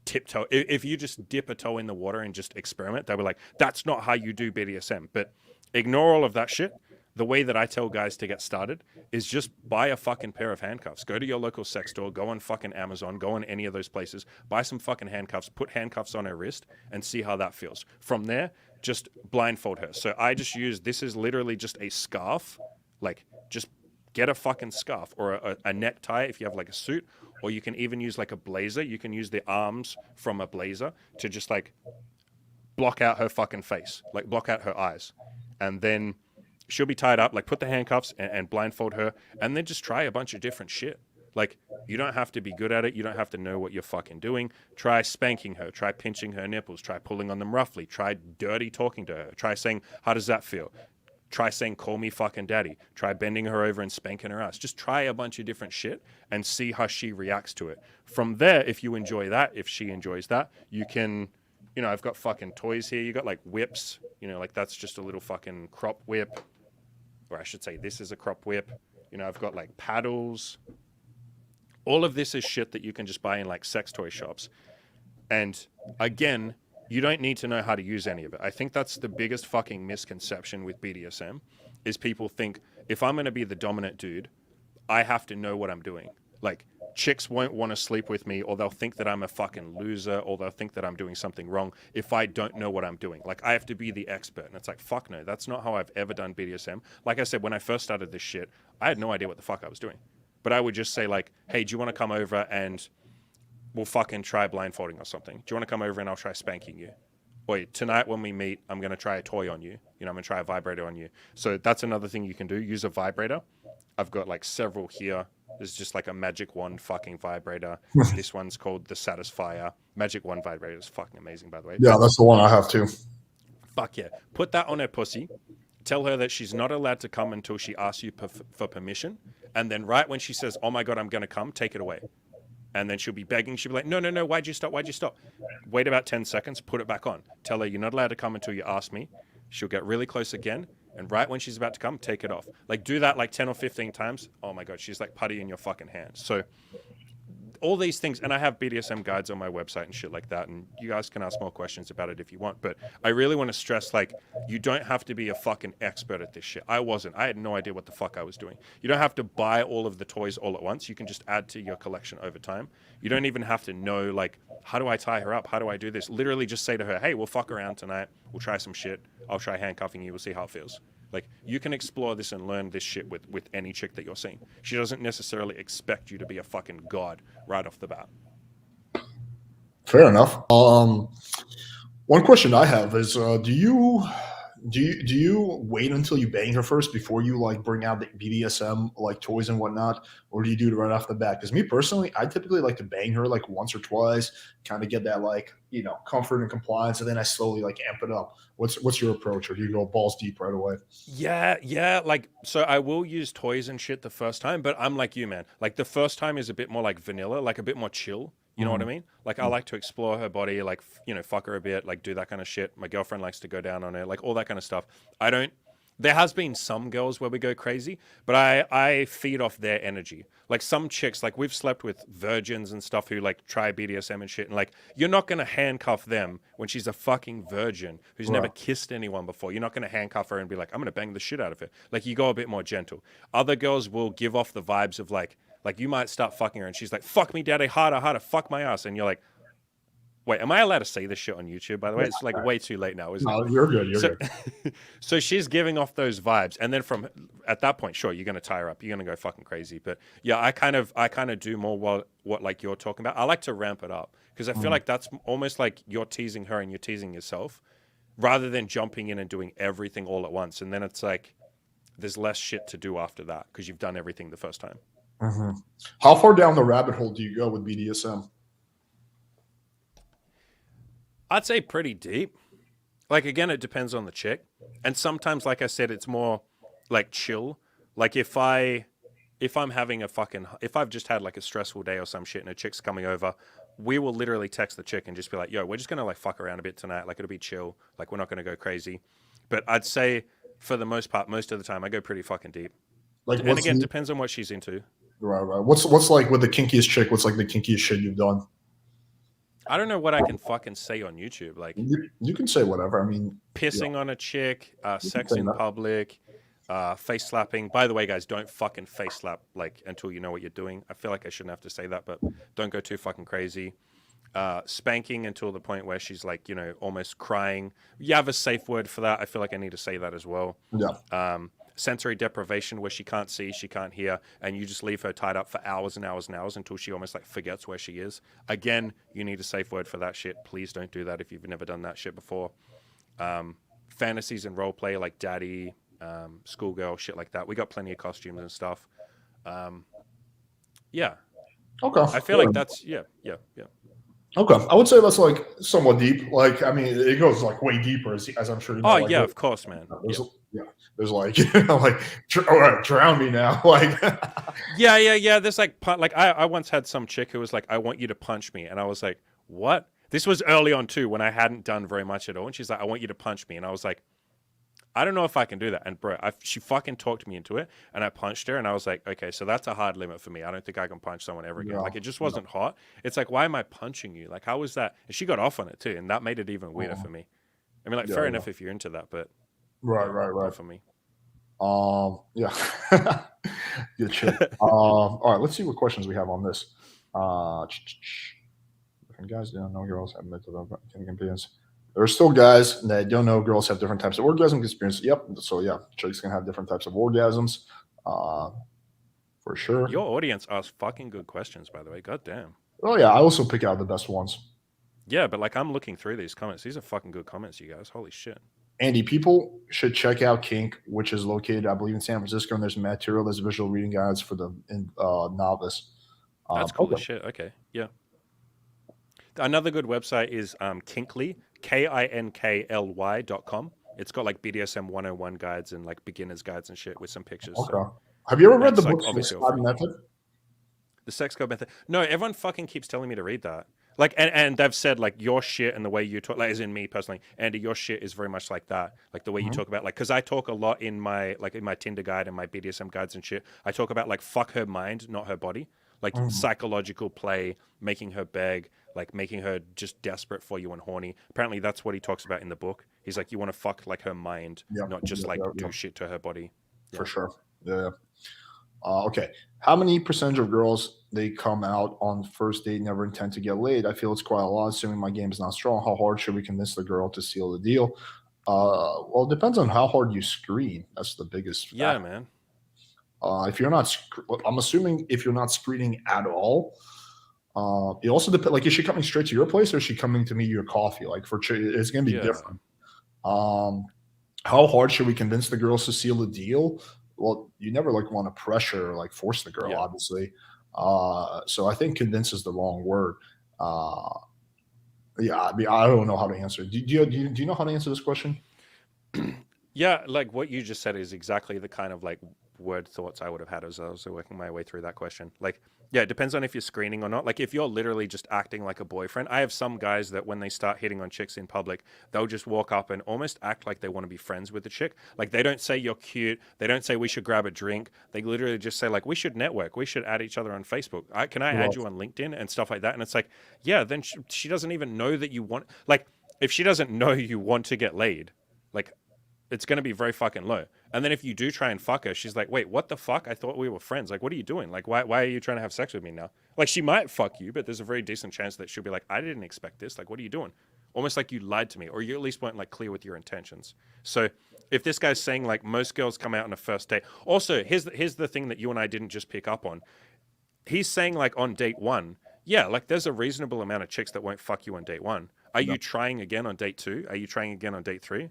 tiptoe. If you just dip a toe in the water and just experiment, they were like, that's not how you do BDSM. But ignore all of that shit. The way that I tell guys to get started is just buy a fucking pair of handcuffs. Go to your local sex store, go on fucking Amazon, go on any of those places, buy some fucking handcuffs, put handcuffs on her wrist, and see how that feels. From there, just blindfold her. So I just use, this is literally just a scarf. Like, just get a fucking scarf or a necktie if you have like a suit, or you can even use like a blazer. You can use the arms from a blazer to just like block out her fucking face, like block out her eyes. And then she'll be tied up, like put the handcuffs and blindfold her, and then just try a bunch of different shit. Like, you don't have to be good at it. You don't have to know what you're fucking doing. Try spanking her. Try pinching her nipples. Try pulling on them roughly. Try dirty talking to her. Try saying, how does that feel? Try saying, call me fucking daddy. Try bending her over and spanking her ass. Just try a bunch of different shit and see how she reacts to it. From there, if you enjoy that, if she enjoys that, you can, you know, I've got fucking toys here. You got like whips, you know, like that's just a little fucking crop whip. Or I should say, this is a crop whip. You know, I've got like paddles. All of this is shit that you can just buy in like sex toy shops. And again, you don't need to know how to use any of it. I think that's the biggest fucking misconception with BDSM is people think if I'm going to be the dominant dude, I have to know what I'm doing. Like, chicks won't want to sleep with me, or they'll think that I'm a fucking loser, or they'll think that I'm doing something wrong if I don't know what I'm doing. Like, I have to be the expert. And it's like, fuck no, that's not how I've ever done BDSM. Like I said, when I first started this shit, I had no idea what the fuck I was doing. But I would just say like, hey, do you want to come over and we'll fucking try blindfolding or something? Do you want to come over and I'll try spanking you? Or tonight when we meet, I'm going to try a toy on you. You know, I'm going to try a vibrator on you. So that's another thing you can do. Use a vibrator. I've got like several here. There's just like a magic wand fucking vibrator. This one's called the Satisfier. Magic wand vibrator is fucking amazing, by the way. Yeah, that's the one I have too. Fuck yeah. Put that on her pussy. Tell her that she's not allowed to come until she asks you for permission. And then right when she says, oh my God, I'm going to come, take it away. And then she'll be begging. She'll be like, no, why'd you stop? Why'd you stop? Wait about 10 seconds, put it back on. Tell her you're not allowed to come until you ask me. She'll get really close again. And right when she's about to come, take it off. Like, do that like 10 or 15 times. Oh my God, she's like putty in your fucking hand. So all these things, and I have BDSM guides on my website and shit like that, and you guys can ask more questions about it if you want, but I really want to stress, like, you don't have to be a fucking expert at this shit. I wasn't. I had no idea what the fuck I was doing. You don't have to buy all of the toys all at once. You can just add to your collection over time. You don't even have to know, like, how do I tie her up? How do I do this? Literally just say to her, hey, we'll fuck around tonight. We'll try some shit. I'll try handcuffing you. We'll see how it feels. Like, you can explore this and learn this shit with any chick that you're seeing. She doesn't necessarily expect you to be a fucking god right off the bat. Fair enough. One question I have is, do you wait until you bang her first before you like bring out the BDSM like toys and whatnot, or do you do it right off the bat? Because me personally, I typically like to bang her like once or twice, kind of get that like, you know, comfort and compliance, and then I slowly like amp it up. What's your approach, or do you go balls deep right away? Yeah. Like, so I will use toys and shit the first time, but I'm like you, man. Like, the first time is a bit more like vanilla, like a bit more chill. You know what I mean? Like, I like to explore her body, like, you know, fuck her a bit, like, do that kind of shit. My girlfriend likes to go down on her, like, all that kind of stuff. There has been some girls where we go crazy, but I feed off their energy. Like, some chicks, like, we've slept with virgins and stuff who, like, try BDSM and shit, and, like, you're not going to handcuff them when she's a fucking virgin who's never kissed anyone before. You're not going to handcuff her and be like, I'm going to bang the shit out of her. Like, you go a bit more gentle. Other girls will give off the vibes of, like, you might start fucking her and she's like, fuck me, daddy, harder, fuck my ass. And you're like, wait, am I allowed to say this shit on YouTube, by the way? It's like way too late now, isn't it? No, you're good. You're good. So she's giving off those vibes. And then from at that point, sure, you're going to tie her up. You're going to go fucking crazy. But yeah, I kind of do more what like you're talking about. I like to ramp it up because I feel like that's almost like you're teasing her and you're teasing yourself rather than jumping in and doing everything all at once. And then it's like there's less shit to do after that because you've done everything the first time. Mm-hmm. How far down the rabbit hole do you go with BDSM? I'd say pretty deep. Like, again, it depends on the chick. And sometimes, like I said, it's more like chill. Like, if I'm having if I've just had like a stressful day or some shit and a chick's coming over, we will literally text the chick and just be like, yo, we're just going to like fuck around a bit tonight. Like, it'll be chill. Like, we're not going to go crazy. But I'd say for the most part, most of the time, I go pretty fucking deep. Like, and again, it depends on what she's into. Right. What's like with the kinkiest chick? What's like the kinkiest shit you've done? I don't know what I can fucking say on YouTube. Like, you can say whatever. I mean, pissing on a chick, sex in public, face slapping. By the way, guys, don't fucking face slap like until you know what you're doing. I feel like I shouldn't have to say that, but don't go too fucking crazy. Spanking until the point where she's like, you know, almost crying. You have a safe word for that. I feel like I need to say that as well. Yeah. Sensory deprivation where she can't see, she can't hear, and you just leave her tied up for hours and hours and hours until she almost like forgets where she is. Again, you need a safe word for that shit. Please don't do that if you've never done that shit before. fantasies and role play like daddy, schoolgirl, shit like that. We got plenty of costumes and stuff. Um, yeah, Okay. I feel like Yeah. that's yeah. Okay. I would say that's like somewhat deep. Like, I mean, it goes like way deeper, as I'm sure you know. Oh Like, yeah, of course, man. there's Yeah. yeah, there's like like all right, drown me now. Like, Yeah. There's like I once had some chick who was like, "I want you to punch me," and I was like, "What?" This was early on too, when I hadn't done very much at all, and she's like, "I want you to punch me," and I was like, "I don't know if I can do that." And bro, she fucking talked me into it, and I punched her, and I was like, "Okay, so that's a hard limit for me. I don't think I can punch someone ever again." yeah, Like it just yeah. wasn't hot. It's like, why am I punching you? Like, how was that? And she got off on it too, and that made it even weirder for me. I mean, like, Yeah, fair yeah. enough if you're into that, but Right, yeah, right, right. not for me. Yeah. Good shit. All right, let's see what questions we have on this. Different guys don't know girls have mental opinions. There are still guys that don't know girls have different types of orgasm experience. Yep. So yeah, chicks can have different types of orgasms, uh, for sure. Your audience asks fucking good questions, by the way. God damn. Oh yeah, I also pick out the best ones. Yeah, but like I'm looking through these comments. These are fucking good comments, you guys. Holy shit. Andy, people should check out Kink, which is located, I believe, in San Francisco, and there's material, there's visual reading guides for the novice. That's cool as Okay. shit. Okay. Yeah. Another good website is Kinkly, KINKLY.com. It's got like BDSM 101 guides and like beginner's guides and shit with some pictures. So, Okay. Have you ever and read the it's like book Sex obviously all God free. Method? The sex code method. No, everyone fucking keeps telling me to read that. Like, and they've said like your shit and the way you talk, like as in me personally, Andy, your shit is very much like that. Like the way you Mhm. talk about, like, because I talk a lot in my Tinder guide and my BDSM guides and shit. I talk about like fuck her mind, not her body, like Mhm. psychological play, making her beg, like making her just desperate for you and horny. Apparently, that's what he talks about in the book. He's like, you want to fuck like her mind, Yep, not just yep, like yep, do yep, shit to her body. for Yeah. sure. Yeah. Okay. How many percentage of girls they come out on first date never intend to get laid? I feel it's quite a lot. Assuming my game is not strong, how hard should we convince the girl to seal the deal? Well, it depends on how hard you screen. That's the biggest Yeah, factor. man. If you're not, I'm assuming if you're not screening at all, it also depends. Like, is she coming straight to your place or is she coming to meet you at coffee? Like, it's going to be Yeah. different. Um, how hard should we convince the girls to seal the deal? Well, you never like want to pressure or like force the girl, Yeah. obviously. So I think convince is the wrong word. Uh, yeah, I mean, I don't know how to answer. Do you know how to answer this question? Yeah, like what you just said is exactly the kind of like word thoughts I would have had as I was working my way through that question. Like, yeah, it depends on if you're screening or not. Like, if you're literally just acting like a boyfriend, I have some guys that when they start hitting on chicks in public, they'll just walk up and almost act like they want to be friends with the chick. Like, they don't say you're cute. They don't say we should grab a drink. They literally just say like we should network. We should add each other on Facebook. Can I add Well, you on LinkedIn and stuff like that? And it's like, yeah, then she doesn't even know that you want. Like, if she doesn't know you want to get laid, like it's going to be very fucking low. And then if you do try and fuck her, she's like, wait, what the fuck? I thought we were friends. Like, what are you doing? Like, why are you trying to have sex with me now? Like, she might fuck you, but there's a very decent chance that she'll be like, I didn't expect this. Like, what are you doing? Almost like you lied to me, or you at least weren't like clear with your intentions. So if this guy's saying like most girls come out on a first date, also here's the thing that you and I didn't just pick up on. He's saying like on date one, yeah, like there's a reasonable amount of chicks that won't fuck you on date one. Are no. you trying again on date two? Are you trying again on date three?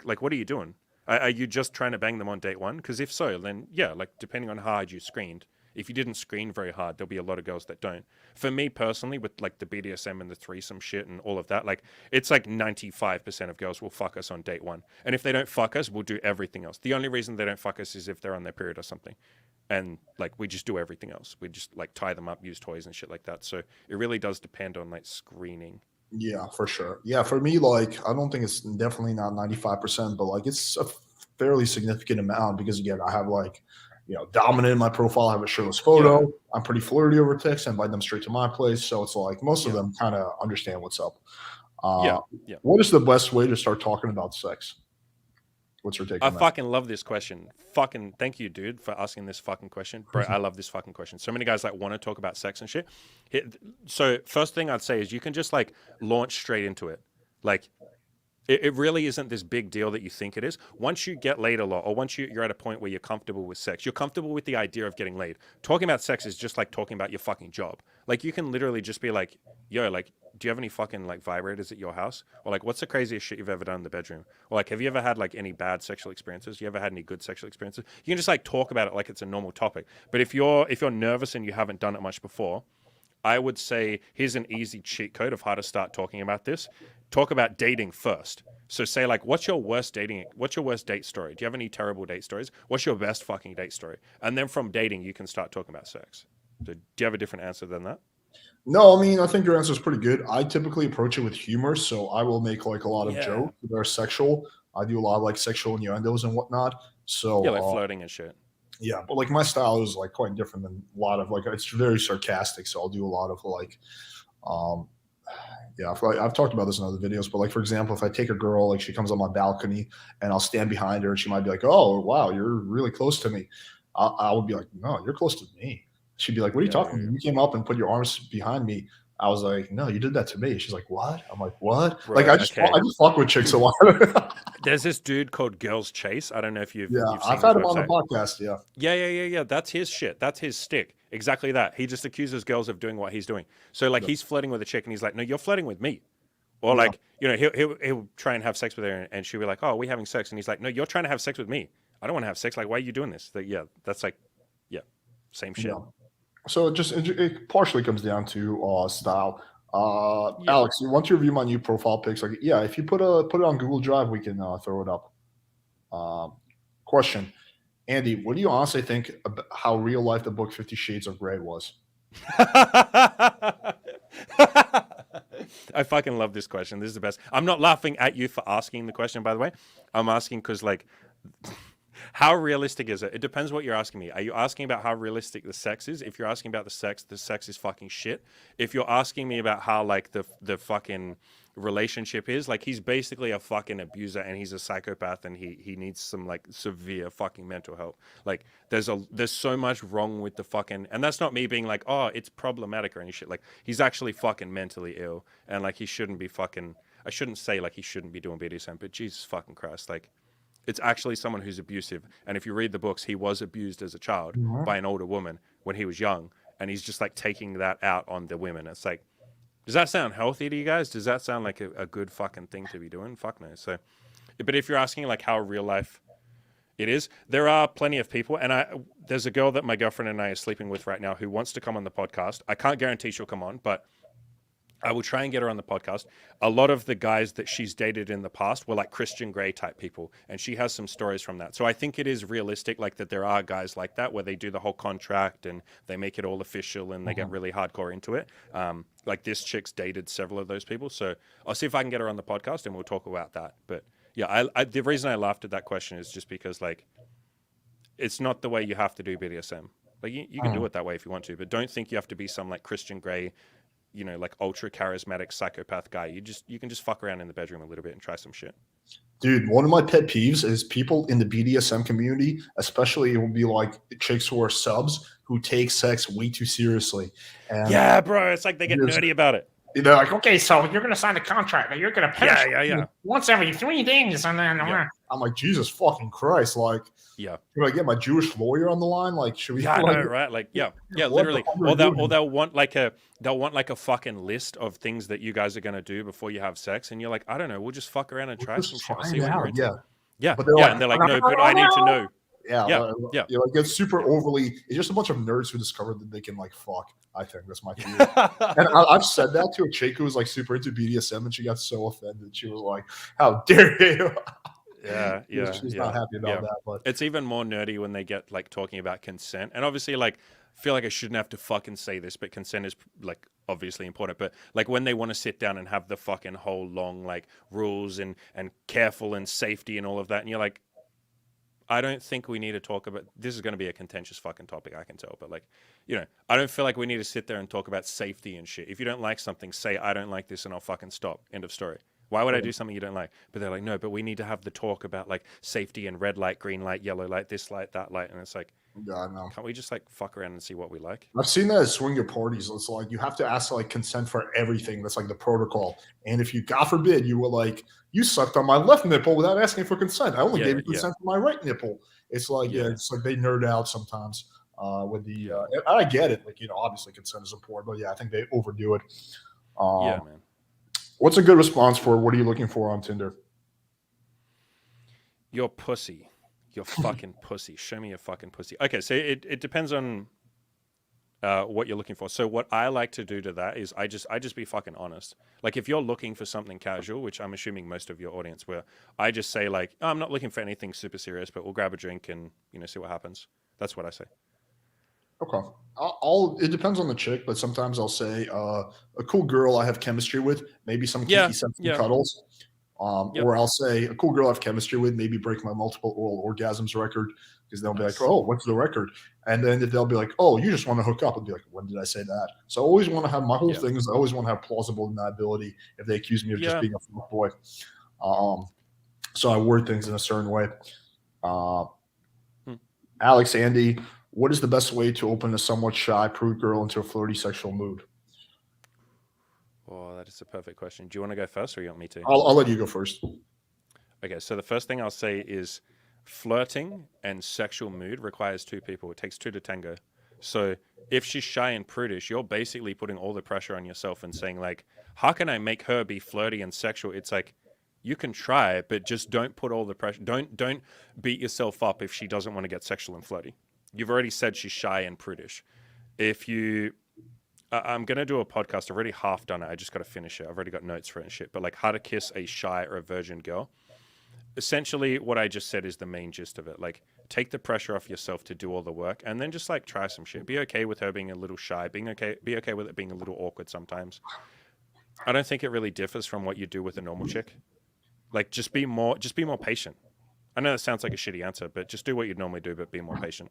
Like what are you doing? Are you just trying to bang them on date one? Because if so, then yeah, like depending on how hard you screened, if you didn't screen very hard, there'll be a lot of girls that don't. For me personally, with like the BDSM and the threesome shit and all of that, like it's like 95% of girls will fuck us on date one. And if they don't fuck us, we'll do everything else. The only reason they don't fuck us is if they're on their period or something. And like we just do everything else. We just like tie them up, use toys and shit like that. So it really does depend on like screening. Yeah, for sure. Yeah, for me, like, I don't think it's definitely not 95%, but like it's a fairly significant amount because again, I have like, dominant in my profile. I have a shirtless Yeah, photo. I'm pretty flirty over text. I invite them straight to my place. So it's like most of yeah, them kind of understand what's up. Uh, yeah, yeah. what is the best way to start talking about sex? What's your take I on that? fucking love this question. Fucking thank you, dude, for asking this fucking question, bro. I love this fucking question. So many guys like want to talk about sex and shit. So first thing I'd say is you can just like launch straight into it. Like it really isn't this big deal that you think it is. Once you get laid a lot, or once you're at a point where you're comfortable with sex, you're comfortable with the idea of getting laid. Talking about sex is just like talking about your fucking job. Like you can literally just be like, yo, like, do you have any fucking like vibrators at your house? Or like, what's the craziest shit you've ever done in the bedroom? Or like, have you ever had like any bad sexual experiences? You ever had any good sexual experiences? You can just like talk about it like it's a normal topic. But if you're nervous and you haven't done it much before, I would say here's an easy cheat code of how to start talking about this. Talk about dating first. So say like, what's your worst date story? Do you have any terrible date stories? What's your best fucking date story? And then from dating, you can start talking about sex. So do you have a different answer than that? No, I mean, I think your answer is pretty good. I typically approach it with humor, so I will make like a lot of Yeah. jokes that are sexual. I do a lot of like sexual innuendos and whatnot. Yeah, So like flirting and shit. yeah, but like my style is like quite different than a lot of like it's very sarcastic. So I'll do a lot of like um yeah, I feel like I've talked about this in other videos, but like for example, if I take a girl, like she comes on my balcony and I'll stand behind her and she might be like, "Oh, wow, you're really close to me." I would be like, "No, you're close to me." She'd be like, "What are you Yeah, talking yeah, about? yeah. You came up and put your arms behind me." I was like, "No, you did that to me." She's like, "What?" I'm like, "What?" Like Bro, okay. I just fuck with chicks a lot. There's this dude called Girls Chase. I don't know if Yeah, you've I've seen had his him on the website. podcast. Yeah, Yeah. That's his shit. That's his stick. Exactly that. He just accuses girls of doing what he's doing. So like yeah, he's flirting with a chick and he's like, "No, you're flirting with me." Or yeah. like, he'll try and have sex with her and she'll be like, "Oh, are we having sex?" And he's like, "No, you're trying to have sex with me. I don't want to have sex. Like, why are you doing this?" Like, yeah, that's like, yeah, same shit. Yeah. So it partially comes down to style. Yeah. Alex, you want to review my new profile pics? Like, yeah, if you put it on Google Drive, we can throw it up. Um, question, Andy, what do you honestly think about how real life the book 50 Shades of Grey was? I fucking love this question. This is the best. I'm not laughing at you for asking the question, by the way. I'm asking because, like, how realistic is it? It depends what you're asking me. Are you asking about how realistic the sex is? If you're asking about the sex is fucking shit. If you're asking me about how like the fucking relationship is, like he's basically a fucking abuser and he's a psychopath and he needs some like severe fucking mental help. Like there's so much wrong with the fucking, and that's not me being like, oh, it's problematic or any shit. Like he's actually fucking mentally ill and like he shouldn't be fucking, I shouldn't say like he shouldn't be doing BDSM, but Jesus fucking Christ, like it's actually someone who's abusive. And if you read the books, he was abused as a child Mhm. by an older woman when he was young. And he's just like taking that out on the women. It's like, does that sound healthy to you guys? Does that sound like a good fucking thing to be doing? Fuck no. So, but if you're asking like how real life it is, there are plenty of people. And there's a girl that my girlfriend and I are sleeping with right now who wants to come on the podcast. I can't guarantee she'll come on, but I will try and get her on the podcast. A lot of the guys that she's dated in the past were like Christian Grey type people, and she has some stories from that. So I think it is realistic, like that there are guys like that where they do the whole contract and they make it all official and they get Mhm. really hardcore into it. Like this chick's dated several of those people, so I'll see if I can get her on the podcast and we'll talk about that. But yeah, the reason I laughed at that question is just because like it's not the way you have to do BDSM. Like you can do Mhm. it that way if you want to, but don't think you have to be some like Christian Grey, like ultra charismatic psychopath guy. You can just fuck around in the bedroom a little bit and try some shit. Dude, one of my pet peeves is people in the BDSM community, especially it will be like chicks who are subs who take sex way too seriously. And Yeah, bro, it's like they get there's nerdy about it. they're like, okay, so you're gonna sign the contract that you're gonna Yeah, penetrate yeah, me yeah, once every 3 days, and then yeah, I'm like, Jesus fucking Christ, like, yeah. should I get my Jewish lawyer on the line? Like, should we Yeah, I like know, right? Like, yeah, what the literally. fuck are we Or doing? they'll want like a fucking list of things that you guys are gonna do before you have sex, and you're like, I don't know, we'll just fuck around and We're try some just shit. I'll trying see it what you're out, into. yeah. Yeah, But they're yeah, like, and they're like, no, but I need to know. yeah, Yeah, yeah. like it's super overly. It's just a bunch of nerds who discovered that they can like fuck. I think that's my theory. And I've said that to a chick who was like super into BDSM, and she got so offended. She was like, "How dare you?" Yeah, yeah, She's not yeah, happy about yeah. that. But It's even more nerdy when they get like talking about consent. And obviously, like, I feel like I shouldn't have to fucking say this, but consent is like obviously important. But like when they want to sit down and have the fucking whole long like rules and careful and safety and all of that, and you're like, I don't think we need to talk about this is going to be a contentious fucking topic, I can tell. But like, I don't feel like we need to sit there and talk about safety and shit. If you don't like something, say I don't like this and I'll fucking stop. End of story. Why would I do something you don't like? But they're like, no, but we need to have the talk about like safety and red light, green light, yellow light, this light, that light. And it's like, yeah, I know. can't we just like fuck around and see what we like? I've seen that at swinger parties. It's like you have to ask like consent for everything. That's like the protocol. And if you, God forbid, you were like, you sucked on my left nipple without asking for consent. I only Yeah, gave you yeah, consent for my right nipple. It's like, yeah, yeah, it's like they nerd out sometimes with the. yeah, And I get it. Like, obviously consent is important, but yeah, I think they overdo it. yeah, Um, man. What's a good response for what are you looking for on Tinder? You're pussy. You're fucking pussy. Show me your fucking pussy. Okay, so it depends on what you're looking for. So what I like to do to that is I just be fucking honest. Like if you're looking for something casual, which I'm assuming most of your audience were, I just say like, oh, I'm not looking for anything super serious, but we'll grab a drink and see what happens. That's what I say. Okay. It depends on the chick, but sometimes I'll say a cool girl I have chemistry with, maybe some kinky Yeah, sex and yeah, cuddles. yep, Or I'll say a cool girl I have chemistry with, maybe break my multiple oral orgasms record because they'll be like, nice. oh, what's the record? And then they'll be like, oh, you just want to hook up. I'll be like, when did I say that? So I always want to have my whole Yeah, thing is I always want to have plausible deniability if they accuse me of just yeah. being a fuck boy. Um, so I word things in a certain way. Uh, Hmm. Alex, Andy, what is the best way to open a somewhat shy prude girl into a flirty sexual mood? Oh, that is a perfect question. Do you want to go first, or you want me to? I'll let you go first. Okay, so the first thing I'll say is flirting and sexual mood requires two people. It takes two to tango. So if she's shy and prudish, you're basically putting all the pressure on yourself and saying like, how can I make her be flirty and sexual? It's like you can try, but just don't put all the pressure. Don't beat yourself up if she doesn't want to get sexual and flirty. You've already said she's shy and prudish. If you I'm gonna do a podcast. I've already half done it. I just got to finish it. I've already got notes for it and shit. But like how to kiss a shy or a virgin girl, essentially what I just said is the main gist of it. Like take the pressure off yourself to do all the work and then just like try some shit. Be okay with her being a little shy, be okay with it being a little awkward sometimes. I don't think it really differs from what you do with a normal chick. Like just be more patient. I know that sounds like a shitty answer, but just do what you'd normally do, but be more patient.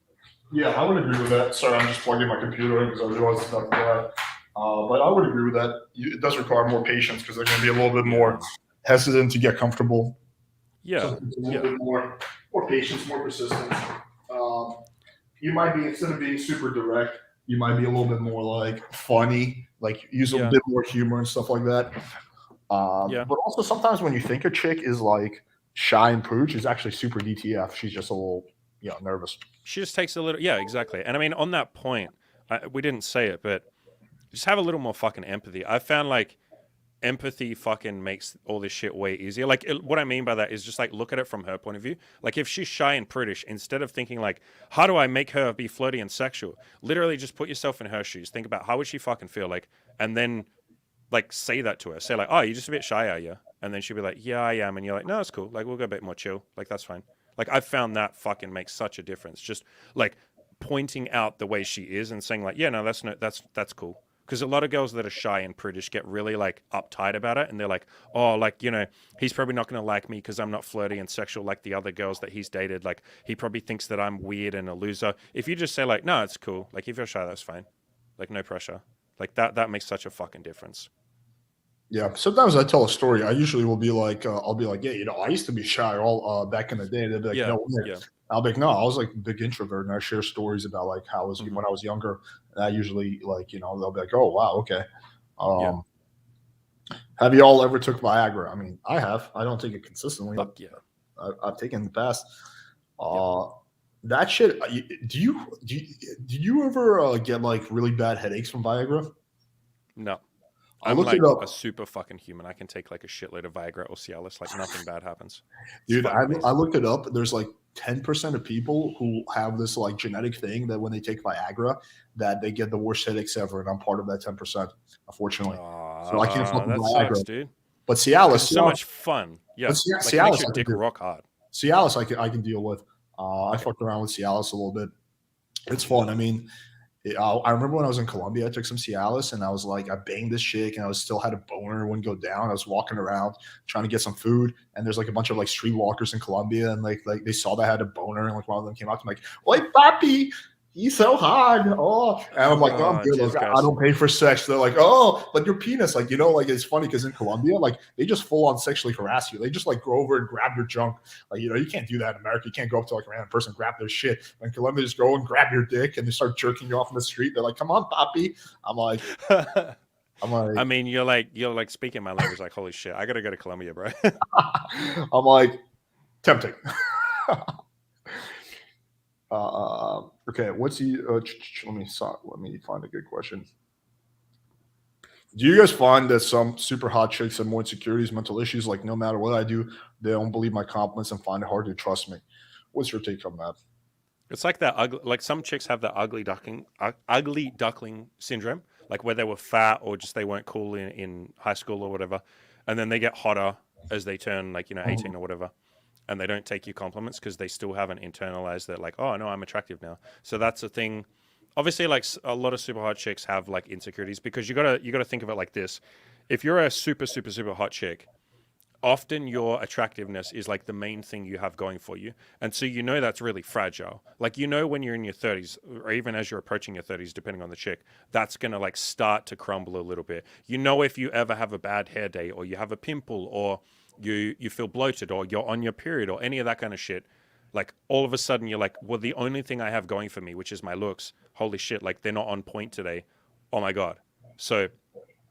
Yeah, I would agree with that. Sorry, I'm just plugging my computer in because I realized it's not quiet. But I would agree with that. It does require more patience because they're going to be a little bit more Yeah. hesitant to get comfortable. So Yeah. it's a little Yeah. bit more patience, more persistence. Um, you might be instead of being super direct, you might be a little bit more like funny, like use a Yeah. bit more humor and stuff like that. Yeah. But also sometimes when you think a chick is like shy and prude, she's actually super DTF. She's just a little, nervous. She just takes a little, yeah, exactly. And I mean, on that point, we didn't say it, but just have a little more fucking empathy. I found like empathy fucking makes all this shit way easier. Like, what I mean by that is just like look at it from her point of view. Like, if she's shy and prudish, instead of thinking like, how do I make her be flirty and sexual? Literally, just put yourself in her shoes. Think about how would she fucking feel like, and then like say that to her. Say like, oh, you're just a bit shy, are you? And then she'll be like, yeah, I am. And you're like, no, it's cool. Like, we'll go a bit more chill. Like, that's fine. Like, I've found that fucking makes such a difference. Just like pointing out the way she is and saying like, yeah, no, that's cool. Because a lot of girls that are shy and prudish get really like uptight about it, and they're like, oh, like he's probably not gonna like me because I'm not flirty and sexual like the other girls that he's dated. Like, he probably thinks that I'm weird and a loser. If you just say like, no, it's cool. Like, if you're shy, that's fine. Like, no pressure. Like that makes such a fucking difference. Yeah, sometimes I tell a story. I usually will be like, I'll be like, yeah, I used to be shy all back in the day. They'll be like, Yeah, no, way. yeah. I'll be like, no, I was like a big introvert, and I share stories about like how I was Hmm. when I was younger. And I usually like, they'll be like, oh wow, okay. Yeah. Um, have you all ever took Viagra? I mean, I have. I don't take it consistently, but Fuck yeah. I've taken it in the past. Yep. Uh, that shit. Do you ever get like really bad headaches from Viagra? No. I I'm looked it like a up. super fucking human. I can take like a shitload of Viagra or Cialis. Like nothing bad happens. It's Dude, fucking I amazing. looked it up. There's like 10% of people who have this like genetic thing that when they take Viagra, that they get the worst headaches ever, and I'm part of that 10%, unfortunately. So I can't fuck Ah, with that sucks, Viagra. dude. But Because it's so much fun. But Yeah. Like it makes Cialis your I can dick do. rock hard. Cialis I can deal with. I Okay. fucked around with Cialis a little bit. It's fun. I mean, I remember when I was in Colombia, I took some Cialis and I was like, I banged this chick and I was still had a boner, wouldn't go down. I was walking around trying to get some food, and there's like a bunch of like streetwalkers in Colombia, and like they saw that I had a boner, and like one of them came up to me like, "Oi, papi, he's so hard." Oh, and I'm like, "No, I'm Oh, good. Jesus Like, I Christ. don't pay for sex." They're like, "Oh, but your penis, like like it's funny because in Colombia, like they just full on sexually harass you. They just like go over and grab your junk. Like, you can't do that in America. You can't go up to like a random person, grab their shit. In Colombia, just go and grab your dick and they start jerking you off in the street. They're like, "Come on, papi." I'm like, I'm I like, mean, you're like speaking my language. Like, holy shit, I gotta go to Colombia, bro. I'm like, tempting. Okay, what's the? Let me find a good question. Do you guys find that some super hot chicks have more insecurities, mental issues? Like, no matter what I do, they don't believe my compliments and find it hard to trust me. What's your take on that? It's like that ugly, like some chicks have that ugly duckling syndrome, like where they were fat or just they weren't cool in high school or whatever, and then they get hotter as they turn like 18 or whatever, and they don't take your compliments because they still haven't internalized that like, oh no, I'm attractive now. So that's the thing. Obviously, like a lot of super hot chicks have like insecurities because you gotta think of it like this: if you're a super hot chick, often your attractiveness is like the main thing you have going for you. And so that's really fragile. Like when you're in your 30s or even as you're approaching your 30s depending on the chick, that's going to like start to crumble a little bit. If you ever have a bad hair day or you have a pimple or you feel bloated or you're on your period or any of that kind of shit, like all of a sudden you're like, well, the only thing I have going for me, which is my looks, holy shit, like they're not on point today. Oh my God. So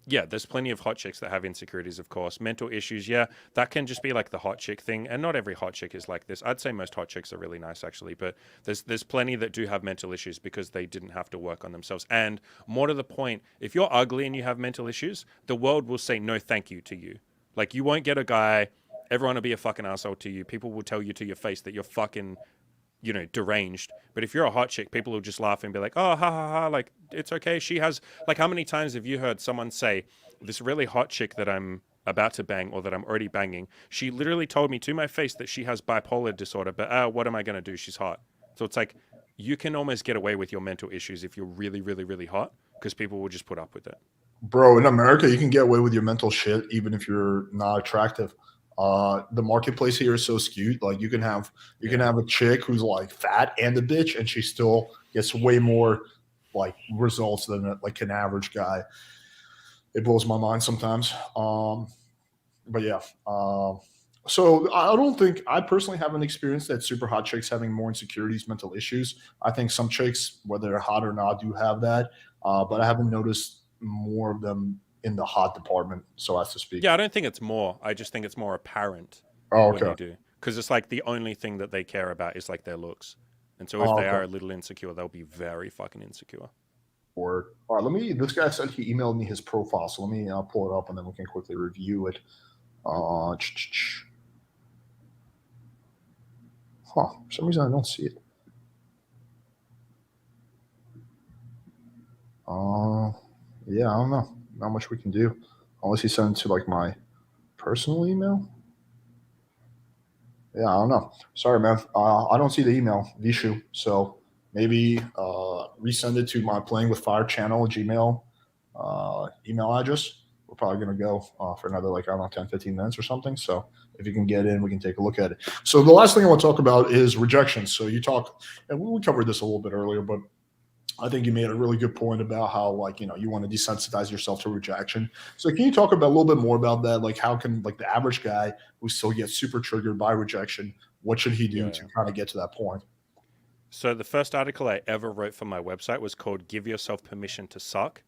yeah, there's plenty of hot chicks that have insecurities, of course. Mental issues, yeah, that can just be like the hot chick thing. And not every hot chick is like this. I'd say most hot chicks are really nice, actually. But there's plenty that do have mental issues because they didn't have to work on themselves. And more to the point, if you're ugly and you have mental issues, the world will say no thank you to you. Like, you won't get a guy, everyone will be a fucking asshole to you. People will tell you to your face that you're fucking deranged. But if you're a hot chick, people will just laugh and be like, oh, ha ha ha, like, it's okay. She has, like, how many times have you heard someone say, this really hot chick that I'm about to bang or that I'm already banging, she literally told me to my face that she has bipolar disorder, but what am I going to do? She's hot. So it's like, you can almost get away with your mental issues if you're really, really, really hot because people will just put up with it. Bro, in America, you can get away with your mental shit even if you're not attractive. The marketplace here is so skewed. Like, you can Yeah. have a chick who's like fat and a bitch, and she still gets way more like results than like an average guy. It blows my mind sometimes. But yeah. So I don't think I personally haven't experienced that super hot chicks having more insecurities, mental issues. I think some chicks, whether they're hot or not, do have that. But I haven't noticed more of them in the hot department, so as to speak. Yeah, I don't think it's more. I just think it's more apparent Oh, when okay. they do. Because it's like the only thing that they care about is like their looks. And so if Oh, they okay. are a little insecure, they'll be very fucking insecure. Word. All right. Let me. This guy said he emailed me his profile, so let me pull it up and then we can quickly review it. Uh, ch- ch- ch. Huh. For some reason, I don't see it. Uh, yeah, I don't know. Not much we can do unless he sent it to like my personal email. Yeah, I don't know. Sorry, man. I don't see the email, Vishu. So maybe resend it to my Playing with Fire channel, Gmail email address. We're probably going to go for another, like, I don't know, 10, 15 minutes or something. So if you can get in, we can take a look at it. So the last thing I want to talk about is rejection. So you talk, and we covered this a little bit earlier, but I think you made a really good point about how, like, you want to desensitize yourself to rejection. So can you talk about a little bit more about that? Like, how can, like, the average guy who still gets super triggered by rejection, what should he do to Yeah. kind of get to that point? So the first article I ever wrote for my website was called "Give Yourself Permission to Suck,"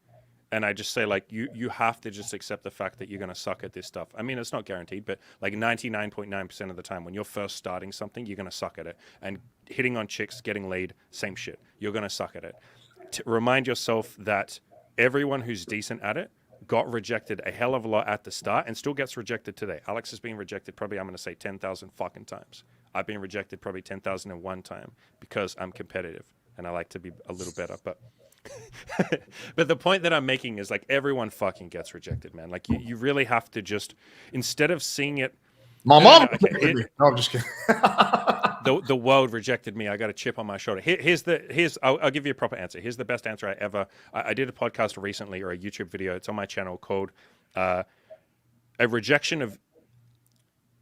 and I just say like you have to just accept the fact that you're gonna suck at this stuff. I mean, it's not guaranteed, but like 99.9% of the time, when you're first starting something, you're gonna suck at it. And hitting on chicks, getting laid, same shit. You're gonna suck at it. Remind yourself that everyone who's decent at it got rejected a hell of a lot at the start and still gets rejected today. Alex has been rejected probably, I'm going to say 10,000 fucking times. I've been rejected probably 10,001 time because I'm competitive and I like to be a little better. But but the point that I'm making is like everyone fucking gets rejected, man. Like you really have to just, instead of seeing it, My no, no, mom no. Okay, rejected me. No, I'm just kidding. the world rejected me. I got a chip on my shoulder. I'll give you a proper answer. Here's the best answer I did a podcast recently or a YouTube video. It's on my channel called a rejection of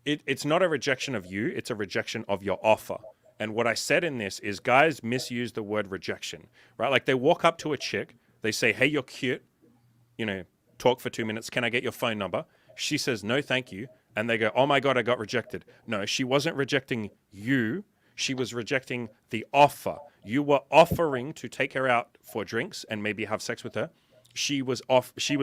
it. It's not a rejection of you. It's a rejection of your offer. And what I said in this is guys misuse the word rejection, right? Like they walk up to a chick, they say, "Hey, you're cute. You know, talk for 2 minutes. Can I get your phone number?" She says, "No, thank you." And they go, "Oh my God, I got rejected." No, she wasn't rejecting you. She was rejecting the offer. You were offering to take her out for drinks and maybe have sex with her. She was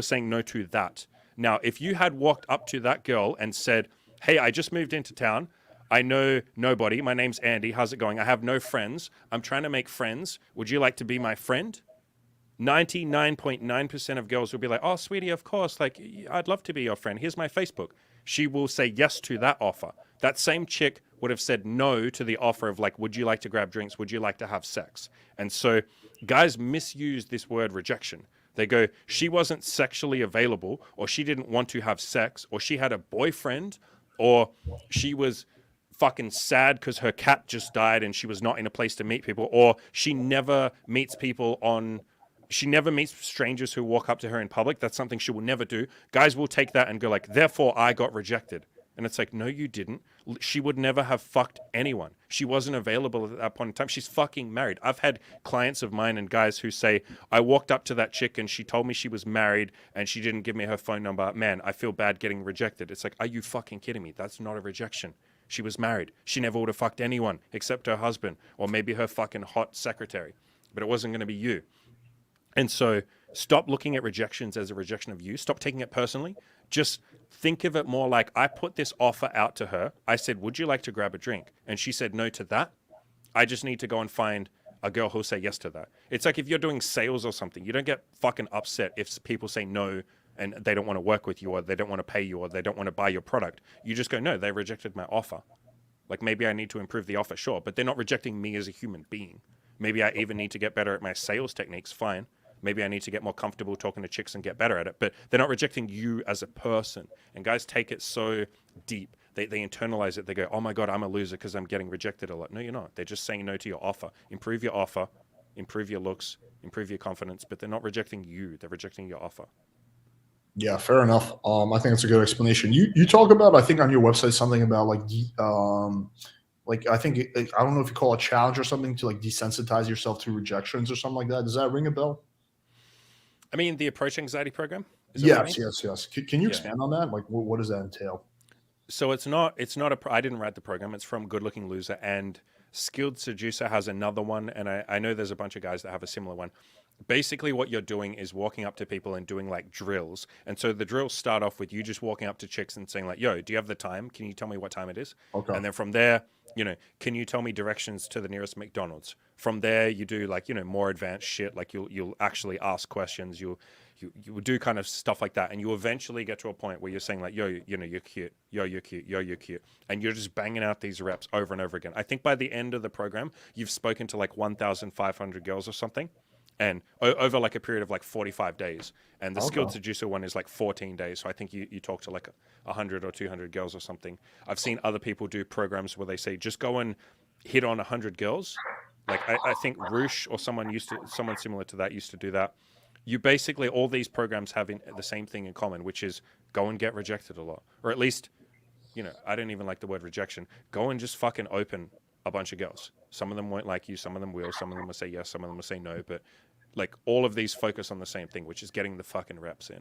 saying no to that. Now, if you had walked up to that girl and said, "Hey, I just moved into town. I know nobody. My name's Andy. How's it going? I have no friends. I'm trying to make friends. Would you like to be my friend?" 99.9% of girls will be like, oh, sweetie, of course, like, I'd love to be your friend. Here's my Facebook. She will say yes to that offer. That same chick would have said no to the offer of like, would you like to grab drinks? Would you like to have sex? And so guys misuse this word rejection. They go, she wasn't sexually available, or she didn't want to have sex, or she had a boyfriend, or she was fucking sad because her cat just died and she was not in a place to meet people, or she never meets strangers who walk up to her in public. That's something she will never do. Guys will take that and go like, therefore I got rejected. And it's like, no, you didn't. She would never have fucked anyone. She wasn't available at that point in time. She's fucking married. I've had clients of mine and guys who say, I walked up to that chick and she told me she was married and she didn't give me her phone number. Man, I feel bad getting rejected. It's like, are you fucking kidding me? That's not a rejection. She was married. She never would have fucked anyone except her husband or maybe her fucking hot secretary. But it wasn't going to be you. And so stop looking at rejections as a rejection of you. Stop taking it personally. Just think of it more like, I put this offer out to her. I said, would you like to grab a drink? And she said no to that. I just need to go and find a girl who'll say yes to that. It's like if you're doing sales or something, you don't get fucking upset if people say no and they don't want to work with you, or they don't want to pay you, or they don't want to buy your product. You just go, no, they rejected my offer. Like, maybe I need to improve the offer, sure, but they're not rejecting me as a human being. Maybe I even need to get better at my sales techniques, fine. Maybe I need to get more comfortable talking to chicks and get better at it. But they're not rejecting you as a person. And guys take it so deep. They internalize it. They go, oh my God, I'm a loser because I'm getting rejected a lot. No, you're not. They're just saying no to your offer. Improve your offer, improve your looks, improve your confidence. But they're not rejecting you. They're rejecting your offer. Yeah, fair enough. I think it's a good explanation. You talk about, I think on your website, something about like I think I don't know if you call it a challenge or something, to like desensitize yourself to rejections or something like that. Does that ring a bell? I mean, the approach anxiety program. Is that what you mean? Yes. Can you Yeah. expand on that? Like, what does that entail? So it's not I didn't write the program. It's from Good Looking Loser, and Skilled Seducer has another one, and I know there's a bunch of guys that have a similar one. Basically what you're doing is walking up to people and doing like drills. And so the drills start off with you just walking up to chicks and saying like, yo, do you have the time? Can you tell me what time it is? Okay. And then from there, can you tell me directions to the nearest McDonald's? From there, you do like, more advanced shit. Like you'll actually ask questions. You do kind of stuff like that. And you eventually get to a point where you're saying like, yo, you're cute. Yo, you're cute. Yo, you're cute. And you're just banging out these reps over and over again. I think by the end of the program, you've spoken to like 1,500 girls or something. And over like a period of like 45 days. And the Skilled Seducer one is like 14 days. So I think you talk to like 100 or 200 girls or something. I've seen other people do programs where they say, just go and hit on 100 girls. Like I think Roosh or someone similar to that used to do that. You basically, all these programs have the same thing in common, which is go and get rejected a lot. Or at least, I don't even like the word rejection. Go and just fucking open a bunch of girls. Some of them won't like you. Some of them will. Some of them will say yes. Some of them will say no. But like all of these focus on the same thing, which is getting the fucking reps in.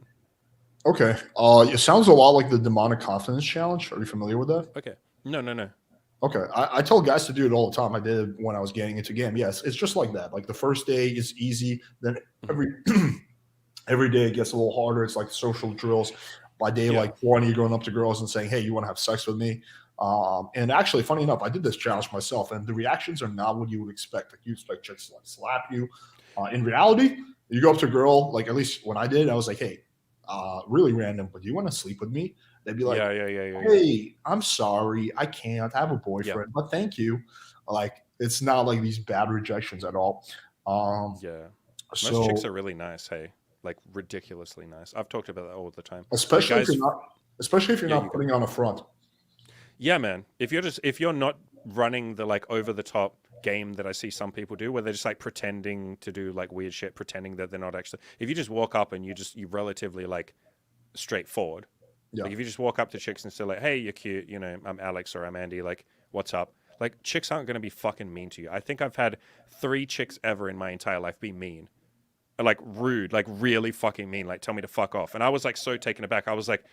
Okay. It sounds a lot like the demonic confidence challenge. Are you familiar with that? Okay. No. Okay. I tell guys to do it all the time. I did it when I was getting into game. Yes, it's just like that. Like the first day is easy. Then every day it gets a little harder. It's like social drills. By day like 20, you're going up to girls and saying, hey, you want to have sex with me? And actually, funny enough, I did this challenge myself, and the reactions are not what you would expect. Like you expect chicks to like slap you. In reality, you go up to a girl, like at least when I did, I was like, hey, really random, but do you want to sleep with me? They'd be like, hey, I'm sorry, I can't. I have a boyfriend, but thank you. Like it's not like these bad rejections at all. Most chicks are really nice. Hey, like ridiculously nice. I've talked about that all the time. Especially like guys, if you're not putting on a front. Yeah, man. If you're not running the like over the top game that I see some people do, where they're just like pretending to do like weird shit, pretending that they're not actually. If you just walk up and you relatively like straightforward. Yeah. Like if you just walk up to chicks and say like, hey, you're cute, I'm Alex or I'm Andy, like, what's up? Like chicks aren't going to be fucking mean to you. I think I've had 3 chicks ever in my entire life be mean. Like rude, like really fucking mean, like tell me to fuck off. And I was like so taken aback. I was like,